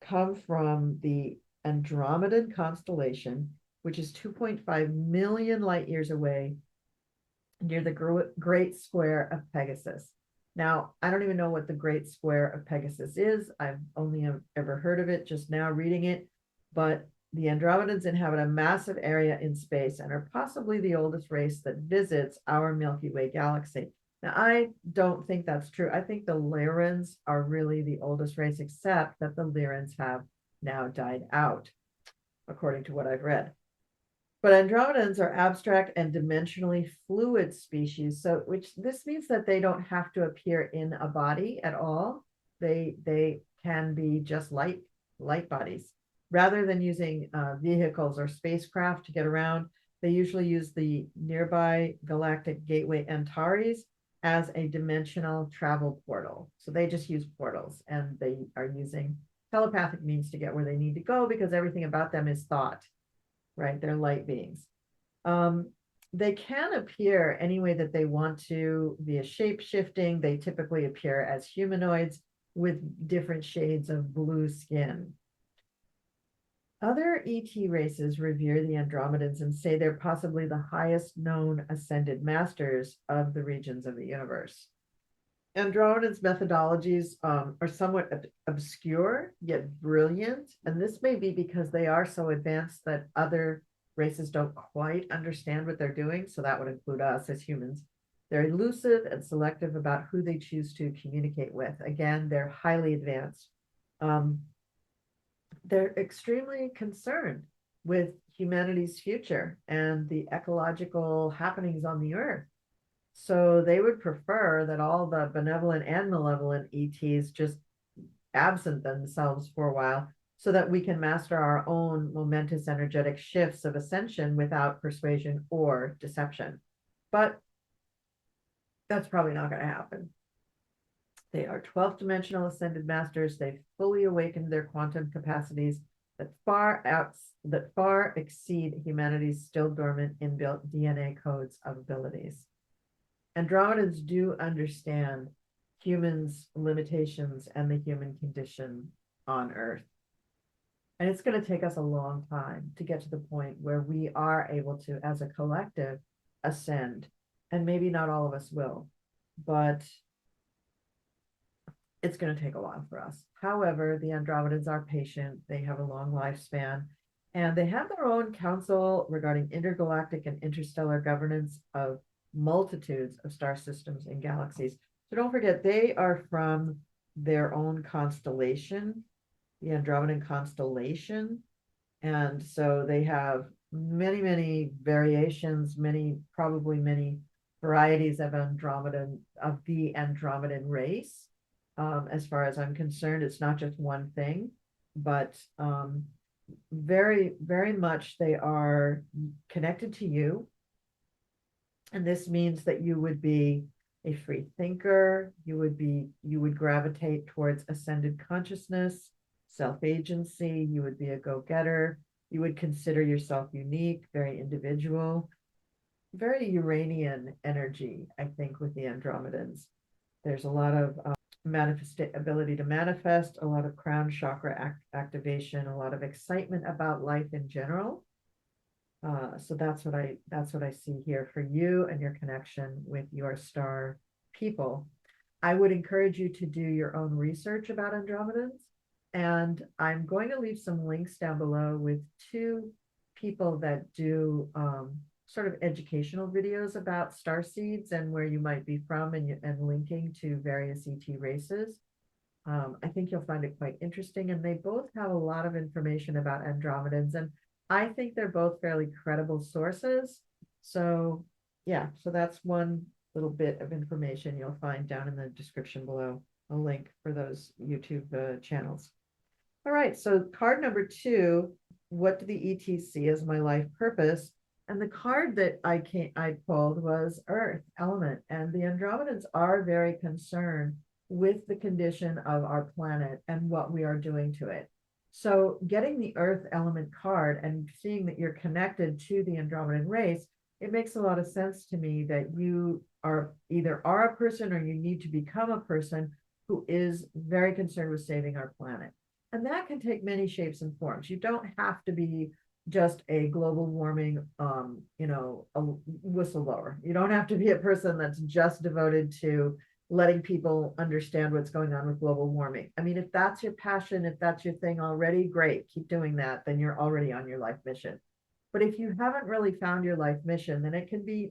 come from the Andromedan constellation, which is 2.5 million light years away near the Great Square of Pegasus. Now, I don't even know what the Great Square of Pegasus is. I've only ever heard of it just now reading it, but the Andromedans inhabit a massive area in space and are possibly the oldest race that visits our Milky Way galaxy. Now, I don't think that's true. I think the Lyrans are really the oldest race, except that the Lyrans have now died out, according to what I've read. But Andromedans are abstract and dimensionally fluid species, so this means that they don't have to appear in a body at all. They can be just light bodies. Rather than using vehicles or spacecraft to get around, they usually use the nearby galactic gateway Antares as a dimensional travel portal. So they just use portals, and they are using telepathic means to get where they need to go because everything about them is thought. Right, they're light beings. They can appear any way that they want to via shape shifting. They typically appear as humanoids with different shades of blue skin. Other ET races revere the Andromedans and say they're possibly the highest known ascended masters of the regions of the universe. Andromedans' methodologies are somewhat obscure, yet brilliant. And this may be because they are so advanced that other races don't quite understand what they're doing. So that would include us as humans. They're elusive and selective about who they choose to communicate with. Again, they're highly advanced. They're extremely concerned with humanity's future and the ecological happenings on the earth. So they would prefer that all the benevolent and malevolent ETs just absent themselves for a while so that we can master our own momentous energetic shifts of ascension without persuasion or deception. But that's probably not going to happen. They are 12th dimensional ascended masters. They've fully awakened their quantum capacities that far exceed humanity's still dormant inbuilt DNA codes of abilities. Andromedans do understand humans' limitations and the human condition on Earth. And it's going to take us a long time to get to the point where we are able to, as a collective, ascend. And maybe not all of us will, but it's going to take a while for us. However, the Andromedans are patient. They have a long lifespan, and they have their own council regarding intergalactic and interstellar governance of multitudes of star systems and galaxies. So don't forget, they are from their own constellation, the Andromedan constellation. And so they have many, many variations, probably many varieties of the Andromedan race. As far as I'm concerned, it's not just one thing, but very, very much they are connected to you. And this means that you would be a free thinker. You would gravitate towards ascended consciousness, self-agency. You would be a go-getter. You would consider yourself unique, very individual, very Uranian energy, I think, with the Andromedans. There's a lot of ability to manifest, a lot of crown chakra activation, a lot of excitement about life in general. So that's what I see here for you and your connection with your star people. I would encourage you to do your own research about Andromedans, and I'm going to leave some links down below with 2 people that do sort of educational videos about starseeds and where you might be from, and linking to various ET races. I think you'll find it quite interesting, and they both have a lot of information about Andromedans, and I think they're both fairly credible sources. So yeah, so that's one little bit of information you'll find down in the description below, a link for those YouTube channels. All right, so card number 2 what do the ETs see as my life purpose? And the card that I pulled was Earth element. And the Andromedans are very concerned with the condition of our planet and what we are doing to it. So getting the Earth element card and seeing that you're connected to the Andromedan race, it makes a lot of sense to me that you are either are a person or you need to become a person who is very concerned with saving our planet. And that can take many shapes and forms. You don't have to be just a global warming, a whistleblower. You don't have to be a person that's just devoted to letting people understand what's going on with global warming. I mean, if that's your passion, if that's your thing already, great, keep doing that. Then you're already on your life mission. But if you haven't really found your life mission, then it can be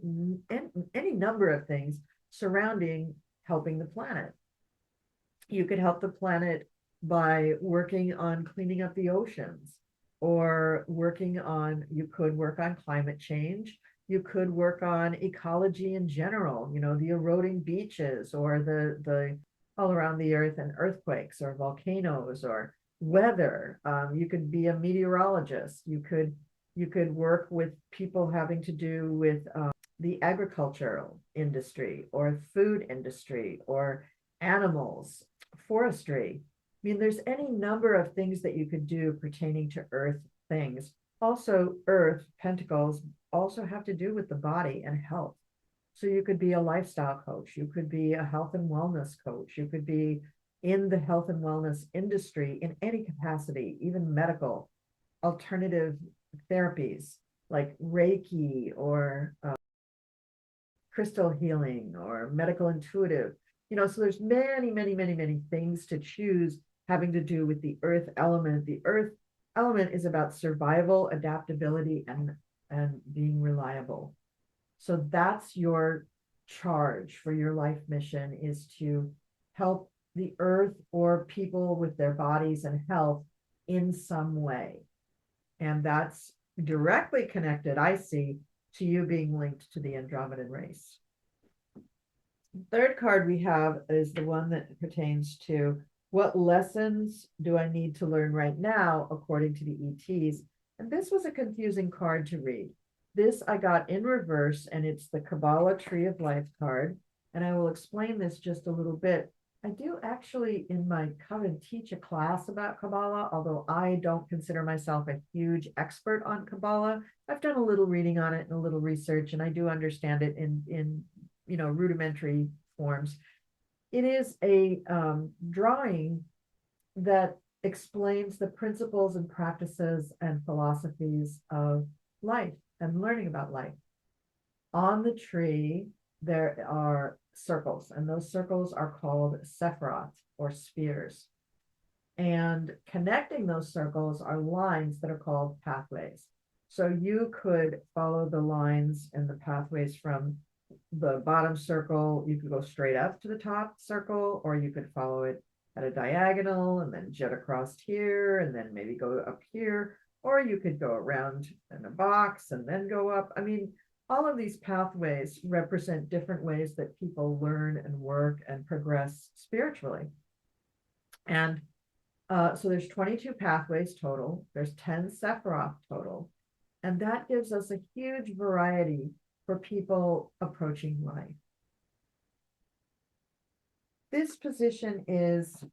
any number of things surrounding helping the planet. You could help the planet by working on cleaning up the oceans, or you could work on climate change. You could work on ecology in general, the eroding beaches, or the all around the earth, and earthquakes or volcanoes or weather. You could be a meteorologist. You could work with people having to do with the agricultural industry or food industry or animals, forestry. I mean, there's any number of things that you could do pertaining to earth things. Also, earth pentacles also have to do with the body and health. So you could be a lifestyle coach, you could be a health and wellness coach, you could be in the health and wellness industry in any capacity, even medical, alternative therapies like Reiki or crystal healing or medical intuitive. So there's many, many, many, many things to choose having to do with the earth element. The earth element is about survival, adaptability, and being reliable. So that's your charge for your life mission, is to help the earth or people with their bodies and health in some way. And that's directly connected, I see, to you being linked to the Andromedan race. Third card we have is the one that pertains to what lessons do I need to learn right now, according to the ETs. And this was a confusing card to read. This I got in reverse, and it's the Kabbalah Tree of Life card. And I will explain this just a little bit. I do actually in my coven teach a class about Kabbalah, although I don't consider myself a huge expert on Kabbalah. I've done a little reading on it and a little research, and I do understand it in rudimentary forms. It is a drawing that explains the principles and practices and philosophies of life and learning about life. On the tree, there are circles, and those circles are called sephiroth, or spheres. And connecting those circles are lines that are called pathways. So you could follow the lines and the pathways from the bottom circle. You could go straight up to the top circle, or you could follow it at a diagonal and then jet across here and then maybe go up here, or you could go around in a box and then go up. I mean, all of these pathways represent different ways that people learn and work and progress spiritually. And so there's 22 pathways total. There's 10 Sephiroth total. And that gives us a huge variety for people approaching life. This position is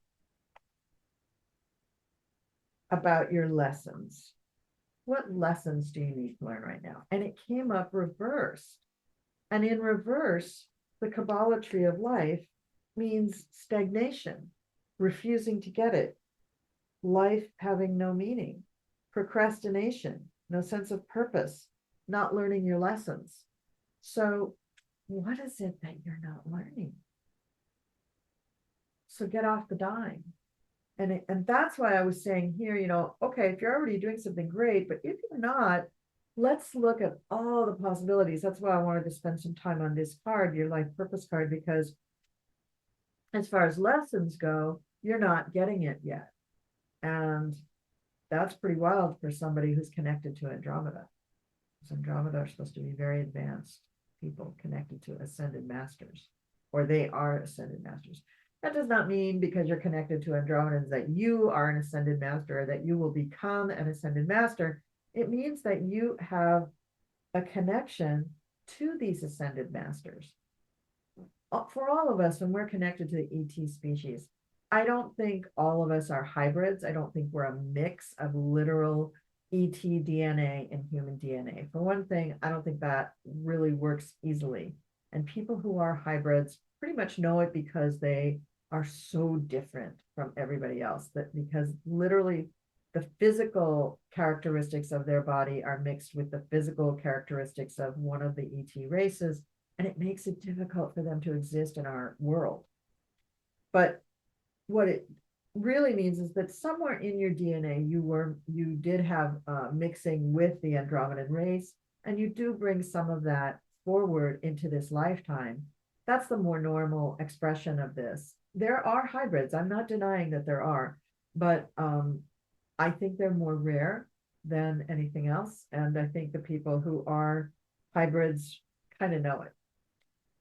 about your lessons. What lessons do you need to learn right now? And it came up reversed. And in reverse, the Kabbalah Tree of Life means stagnation, refusing to get it, life having no meaning, procrastination, no sense of purpose, not learning your lessons. So what is it that you're not learning? So get off the dime. And that's why I was saying here, okay, if you're already doing something great, but if you're not, let's look at all the possibilities. That's why I wanted to spend some time on this card, your life purpose card, because as far as lessons go, you're not getting it yet. And that's pretty wild for somebody who's connected to Andromeda. Because Andromeda are supposed to be very advanced people connected to ascended masters, or they are ascended masters. That does not mean because you're connected to Andromedans that you are an ascended master or that you will become an ascended master. It means that you have a connection to these ascended masters. For all of us, when we're connected to the ET species, I don't think all of us are hybrids. I don't think we're a mix of literal ET DNA and human DNA. For one thing, I don't think that really works easily. And people who are hybrids pretty much know it because they are so different from everybody else, that because literally the physical characteristics of their body are mixed with the physical characteristics of one of the ET races, and it makes it difficult for them to exist in our world. But what it really means is that somewhere in your DNA, you did have mixing with the Andromedan race, and you do bring some of that forward into this lifetime. That's the more normal expression of this. There are hybrids. I'm not denying that there are, but I think they're more rare than anything else. And I think the people who are hybrids kind of know it.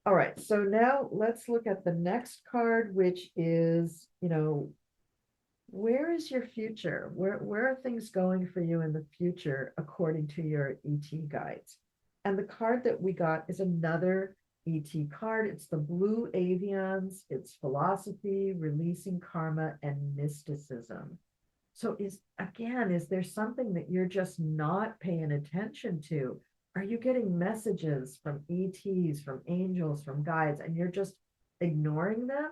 All right, so now let's look at the next card, which is, where is your future? Where are things going for you in the future according to your ET guides? And the card that we got is another ET card. It's the blue avians. It's philosophy, releasing karma, and mysticism. So is there something that you're just not paying attention to? Are you getting messages from ETs, from angels, from guides, and you're just ignoring them?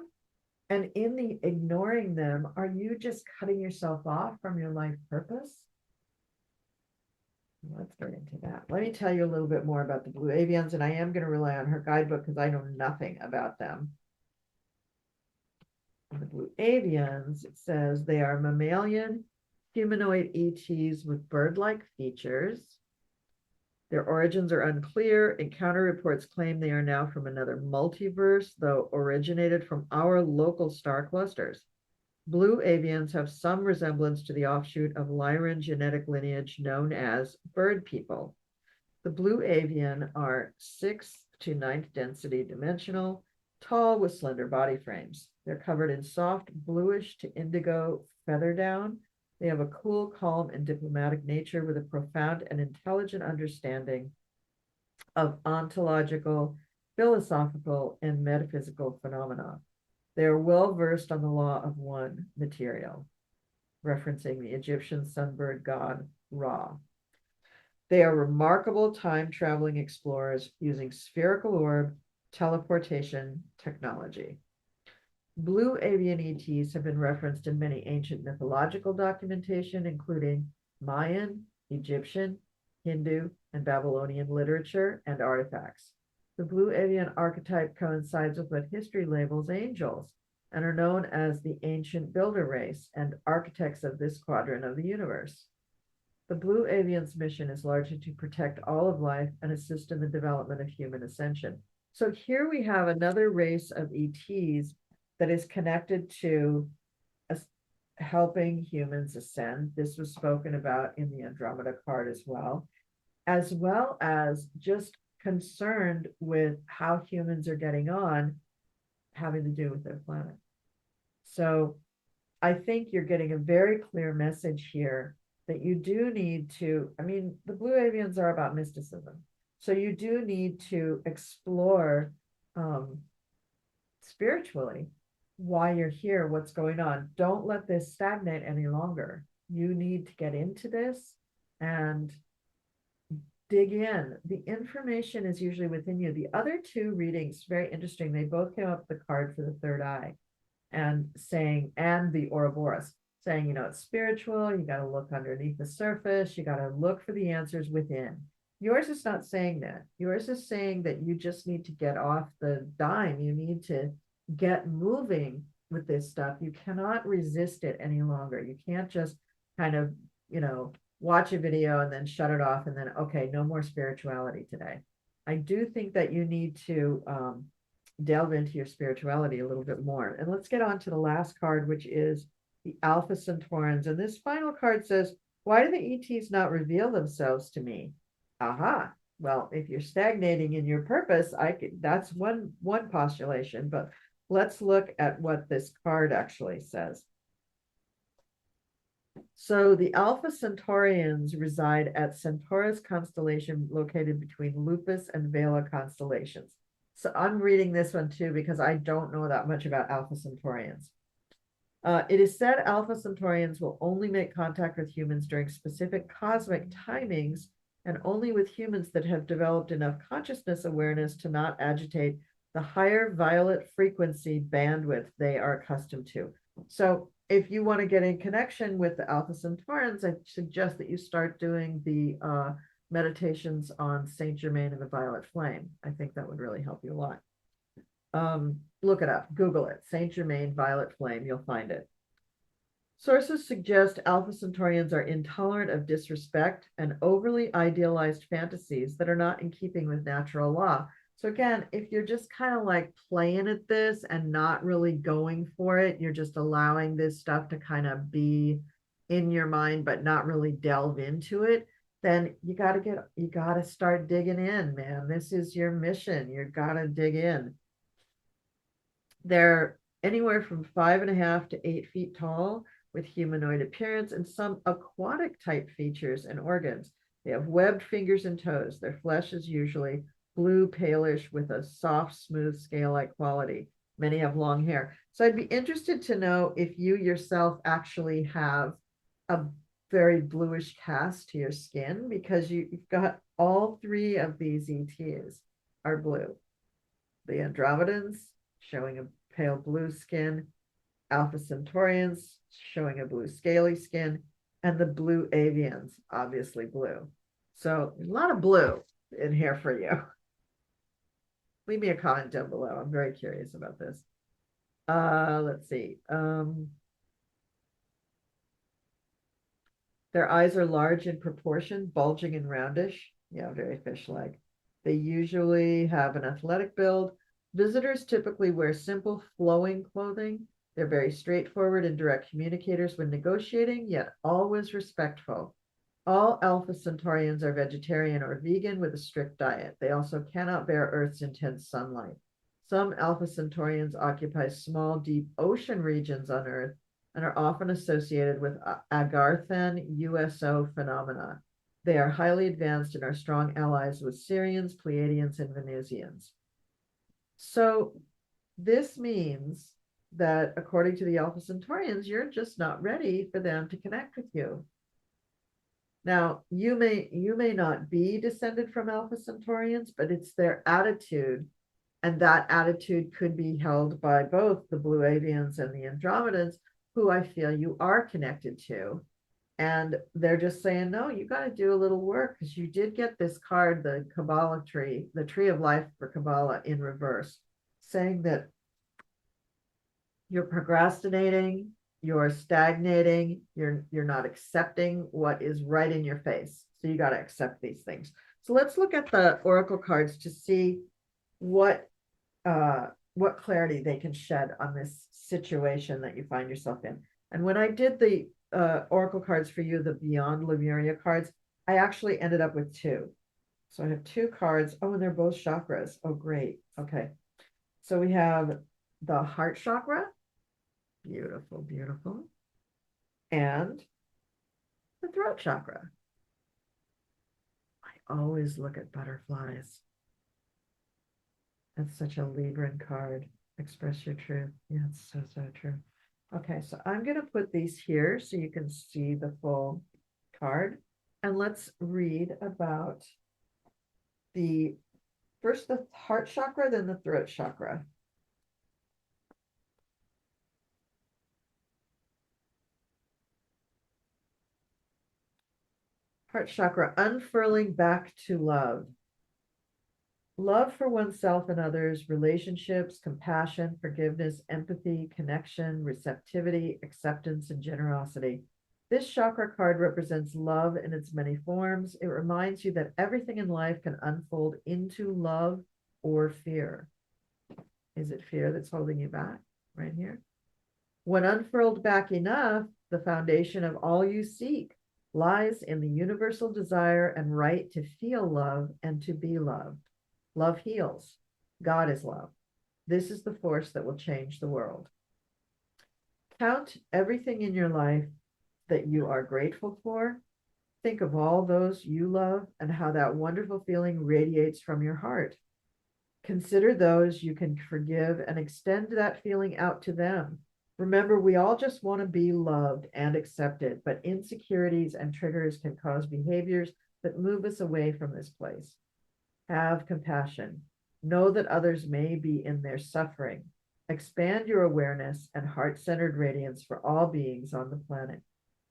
And in the ignoring them, are you just cutting yourself off from your life purpose? Let's get into that. Let me tell you a little bit more about the blue avians, and I am going to rely on her guidebook because I know nothing about them. The blue avians, it says they are mammalian humanoid ETs with bird-like features. Their origins are unclear. Encounter reports claim they are now from another multiverse, though originated from our local star clusters. Blue avians have some resemblance to the offshoot of Lyran genetic lineage known as bird people. The blue avian are 6th to 9th density dimensional, tall with slender body frames. They're covered in soft bluish to indigo feather down. They have a cool, calm, and diplomatic nature with a profound and intelligent understanding of ontological, philosophical, and metaphysical phenomena. They are well versed on the law of one material, referencing the Egyptian sunbird god Ra. They are remarkable time-traveling explorers using spherical orb teleportation technology. Blue avian ETs have been referenced in many ancient mythological documentation, including Mayan, Egyptian, Hindu, and Babylonian literature and artifacts. The blue avian archetype coincides with what history labels angels and are known as the ancient builder race and architects of this quadrant of the universe. The blue avian's mission is largely to protect all of life and assist in the development of human ascension. So here we have another race of ETs that is connected to helping humans ascend. This was spoken about in the Andromeda card as well as just concerned with how humans are getting on, having to do with their planet. So I think you're getting a very clear message here that you do need to, the blue avians are about mysticism. So you do need to explore spiritually why you're here, what's going on. Don't let this stagnate any longer. You need to get into this and dig in. The information is usually within you. The other two readings, very interesting. They both came up the card for the third eye and the Ouroboros, saying, it's spiritual. You got to look underneath the surface. You got to look for the answers within. Yours is not saying that. Yours is saying that you just need to get off the dime. You need to get moving with this stuff. You cannot resist it any longer. You can't just kind of, watch a video and then shut it off and then, okay, no more spirituality today. I do think that you need to delve into your spirituality a little bit more. And let's get on to the last card, which is the Alpha Centaurans. And this final card says, why do the ETs not reveal themselves to me? Aha. Well, if you're stagnating in your purpose, that's one postulation, but let's look at what this card actually says. So the Alpha Centaurians reside at Centaurus constellation located between Lupus and Vela constellations. So I'm reading this one too because I don't know that much about Alpha Centaurians. It is said Alpha Centaurians will only make contact with humans during specific cosmic timings and only with humans that have developed enough consciousness awareness to not agitate the higher violet frequency bandwidth they are accustomed to. So if you want to get in connection with the Alpha Centaurians, I suggest that you start doing the meditations on Saint Germain and the Violet Flame. I think that would really help you a lot. Look it up, Google it, Saint Germain Violet Flame, you'll find it. Sources suggest Alpha Centaurians are intolerant of disrespect and overly idealized fantasies that are not in keeping with natural law. So again, if you're just kind of like playing at this and not really going for it, you're just allowing this stuff to kind of be in your mind, but not really delve into it, then you got to start digging in, man. This is your mission. You got to dig in. They're anywhere from 5.5 to 8 feet tall with humanoid appearance and some aquatic type features and organs. They have webbed fingers and toes. Their flesh is usually blue, palish with a soft, smooth scale-like quality. Many have long hair. So I'd be interested to know if you yourself actually have a very bluish cast to your skin, because you've got all 3 of these ETs are blue. The Andromedans showing a pale blue skin, Alpha Centaurians showing a blue scaly skin, and the blue avians, obviously blue. So a lot of blue in here for you. Leave me a comment down below. I'm very curious about this. Let's see. Their eyes are large in proportion, bulging and roundish. Yeah, very fish-like. They usually have an athletic build. Visitors typically wear simple, flowing clothing. They're very straightforward and direct communicators when negotiating, yet always respectful. All Alpha Centaurians are vegetarian or vegan with a strict diet. They also cannot bear Earth's intense sunlight. Some Alpha Centaurians occupy small, deep ocean regions on Earth and are often associated with Agarthan USO phenomena. They are highly advanced and are strong allies with Sirians, Pleiadians, and Venusians. So this means that according to the Alpha Centaurians, you're just not ready for them to connect with you. Now, you may not be descended from Alpha Centaurians, but it's their attitude, and that attitude could be held by both the Blue Avians and the Andromedans, who I feel you are connected to. And they're just saying, no, you got to do a little work, because you did get this card, the Kabbalah tree, the tree of life for Kabbalah in reverse, saying that you're procrastinating, you're stagnating, you're not accepting what is right in your face. So you got to accept these things. So let's look at the oracle cards to see what clarity they can shed on this situation that you find yourself in. And when I did the oracle cards for you, the Beyond Lemuria cards, I actually ended up with 2. So I have 2 cards. Oh, and they're both chakras. Oh, great. Okay. So we have the heart chakra. Beautiful, beautiful. And the throat chakra. I always look at butterflies. That's such a Libran card. Express your truth. Yeah, it's so, so true. Okay, so I'm going to put these here so you can see the full card. And let's read about first the heart chakra, then the throat chakra. Heart chakra, unfurling back to love. Love for oneself and others, relationships, compassion, forgiveness, empathy, connection, receptivity, acceptance, and generosity. This chakra card represents love in its many forms. It reminds you that everything in life can unfold into love or fear. Is it fear that's holding you back? Right here. When unfurled back enough, the foundation of all you seek lies in the universal desire and right to feel love and to be loved. Love heals. God is love. This is the force that will change the world. Count everything in your life that you are grateful for. Think of all those you love and how that wonderful feeling radiates from your heart. Consider those you can forgive and extend that feeling out to them. Remember, we all just want to be loved and accepted, but insecurities and triggers can cause behaviors that move us away from this place. Have compassion. Know that others may be in their suffering. Expand your awareness and heart-centered radiance for all beings on the planet.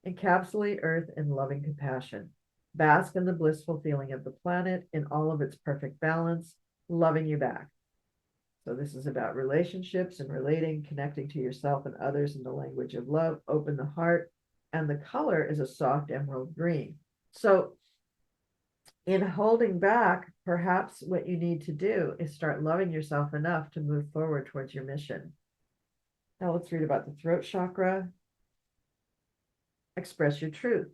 Encapsulate Earth in loving compassion. Bask in the blissful feeling of the planet in all of its perfect balance, loving you back. So this is about relationships and relating, connecting to yourself and others in the language of love. Open the heart. And the color is a soft emerald green. So in holding back, perhaps what you need to do is start loving yourself enough to move forward towards your mission. Now let's read about the throat chakra. Express your truth.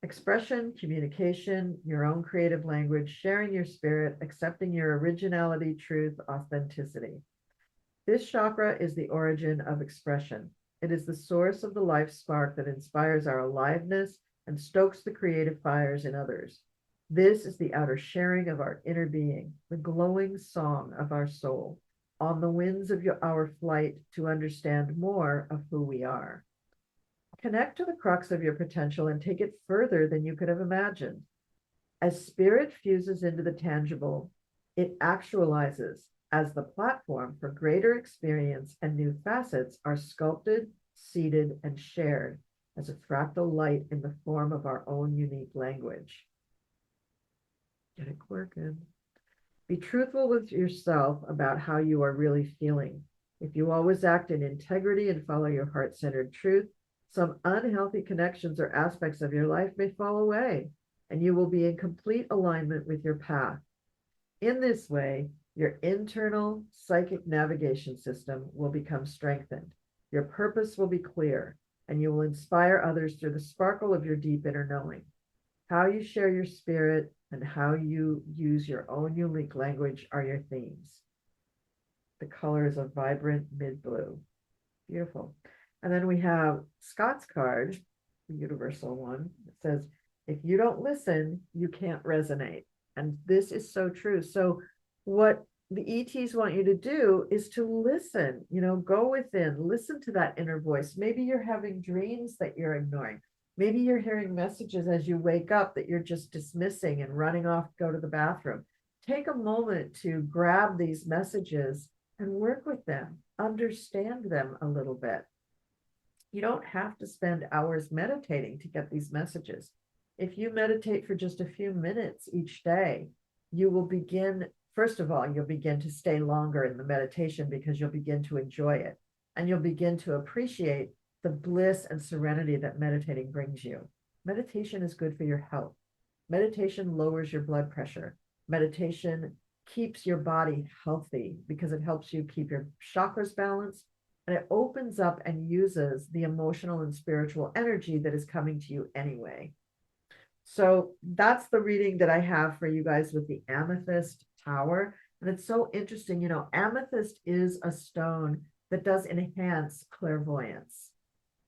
Expression, communication, your own creative language, sharing your spirit, accepting your originality, truth, authenticity. This chakra is the origin of expression. It is the source of the life spark that inspires our aliveness and stokes the creative fires in others. This is the outer sharing of our inner being, the glowing song of our soul, on the winds of our flight to understand more of who we are. Connect to the crux of your potential and take it further than you could have imagined. As spirit fuses into the tangible, it actualizes as the platform for greater experience, and new facets are sculpted, seeded, and shared as a fractal light in the form of our own unique language. Get it working. Be truthful with yourself about how you are really feeling. If you always act in integrity and follow your heart-centered truth, some unhealthy connections or aspects of your life may fall away, and you will be in complete alignment with your path. In this way, your internal psychic navigation system will become strengthened. Your purpose will be clear, and you will inspire others through the sparkle of your deep inner knowing. How you share your spirit and how you use your own unique language are your themes. The color is a vibrant mid-blue. Beautiful. And then we have Scott's card, the universal one. It says, if you don't listen, you can't resonate. And this is so true. So what the ETs want you to do is to listen, go within, listen to that inner voice. Maybe you're having dreams that you're ignoring. Maybe you're hearing messages as you wake up that you're just dismissing and running off to go to the bathroom. Take a moment to grab these messages and work with them, understand them a little bit. You don't have to spend hours meditating to get these messages. If you meditate for just a few minutes each day, you will begin, first of all, you'll begin to stay longer in the meditation because you'll begin to enjoy it. And you'll begin to appreciate the bliss and serenity that meditating brings you. Meditation is good for your health. Meditation lowers your blood pressure. Meditation keeps your body healthy because it helps you keep your chakras balanced, and it opens up and uses the emotional and spiritual energy that is coming to you anyway. So that's the reading that I have for you guys with the Amethyst Tower. And it's so interesting, amethyst is a stone that does enhance clairvoyance.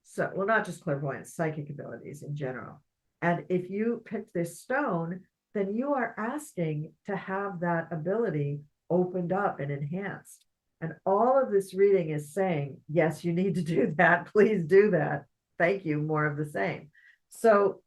So, well, not just clairvoyance, psychic abilities in general. And if you pick this stone, then you are asking to have that ability opened up and enhanced. And all of this reading is saying, yes, you need to do that. Please do that. Thank you. More of the same. So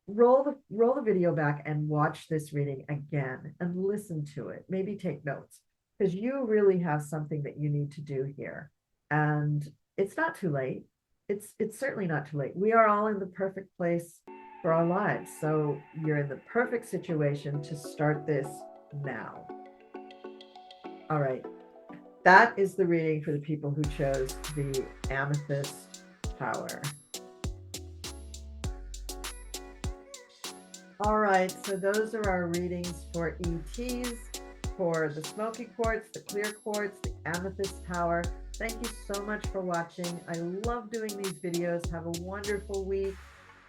roll the video back and watch this reading again and listen to it. Maybe take notes, because you really have something that you need to do here. And it's not too late. It's certainly not too late. We are all in the perfect place for our lives. So you're in the perfect situation to start this now. All right. That is the reading for the people who chose the Amethyst Tower. All right, so those are our readings for ETs, for the smoky quartz, the clear quartz, the Amethyst Tower. Thank you so much for watching. I love doing these videos. Have a wonderful week.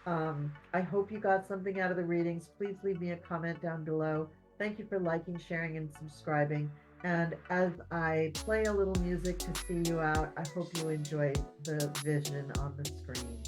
I hope you got something out of the readings. Please leave me a comment down below. Thank you for liking, sharing, and subscribing. And as I play a little music to see you out, I hope you enjoy the vision on the screen.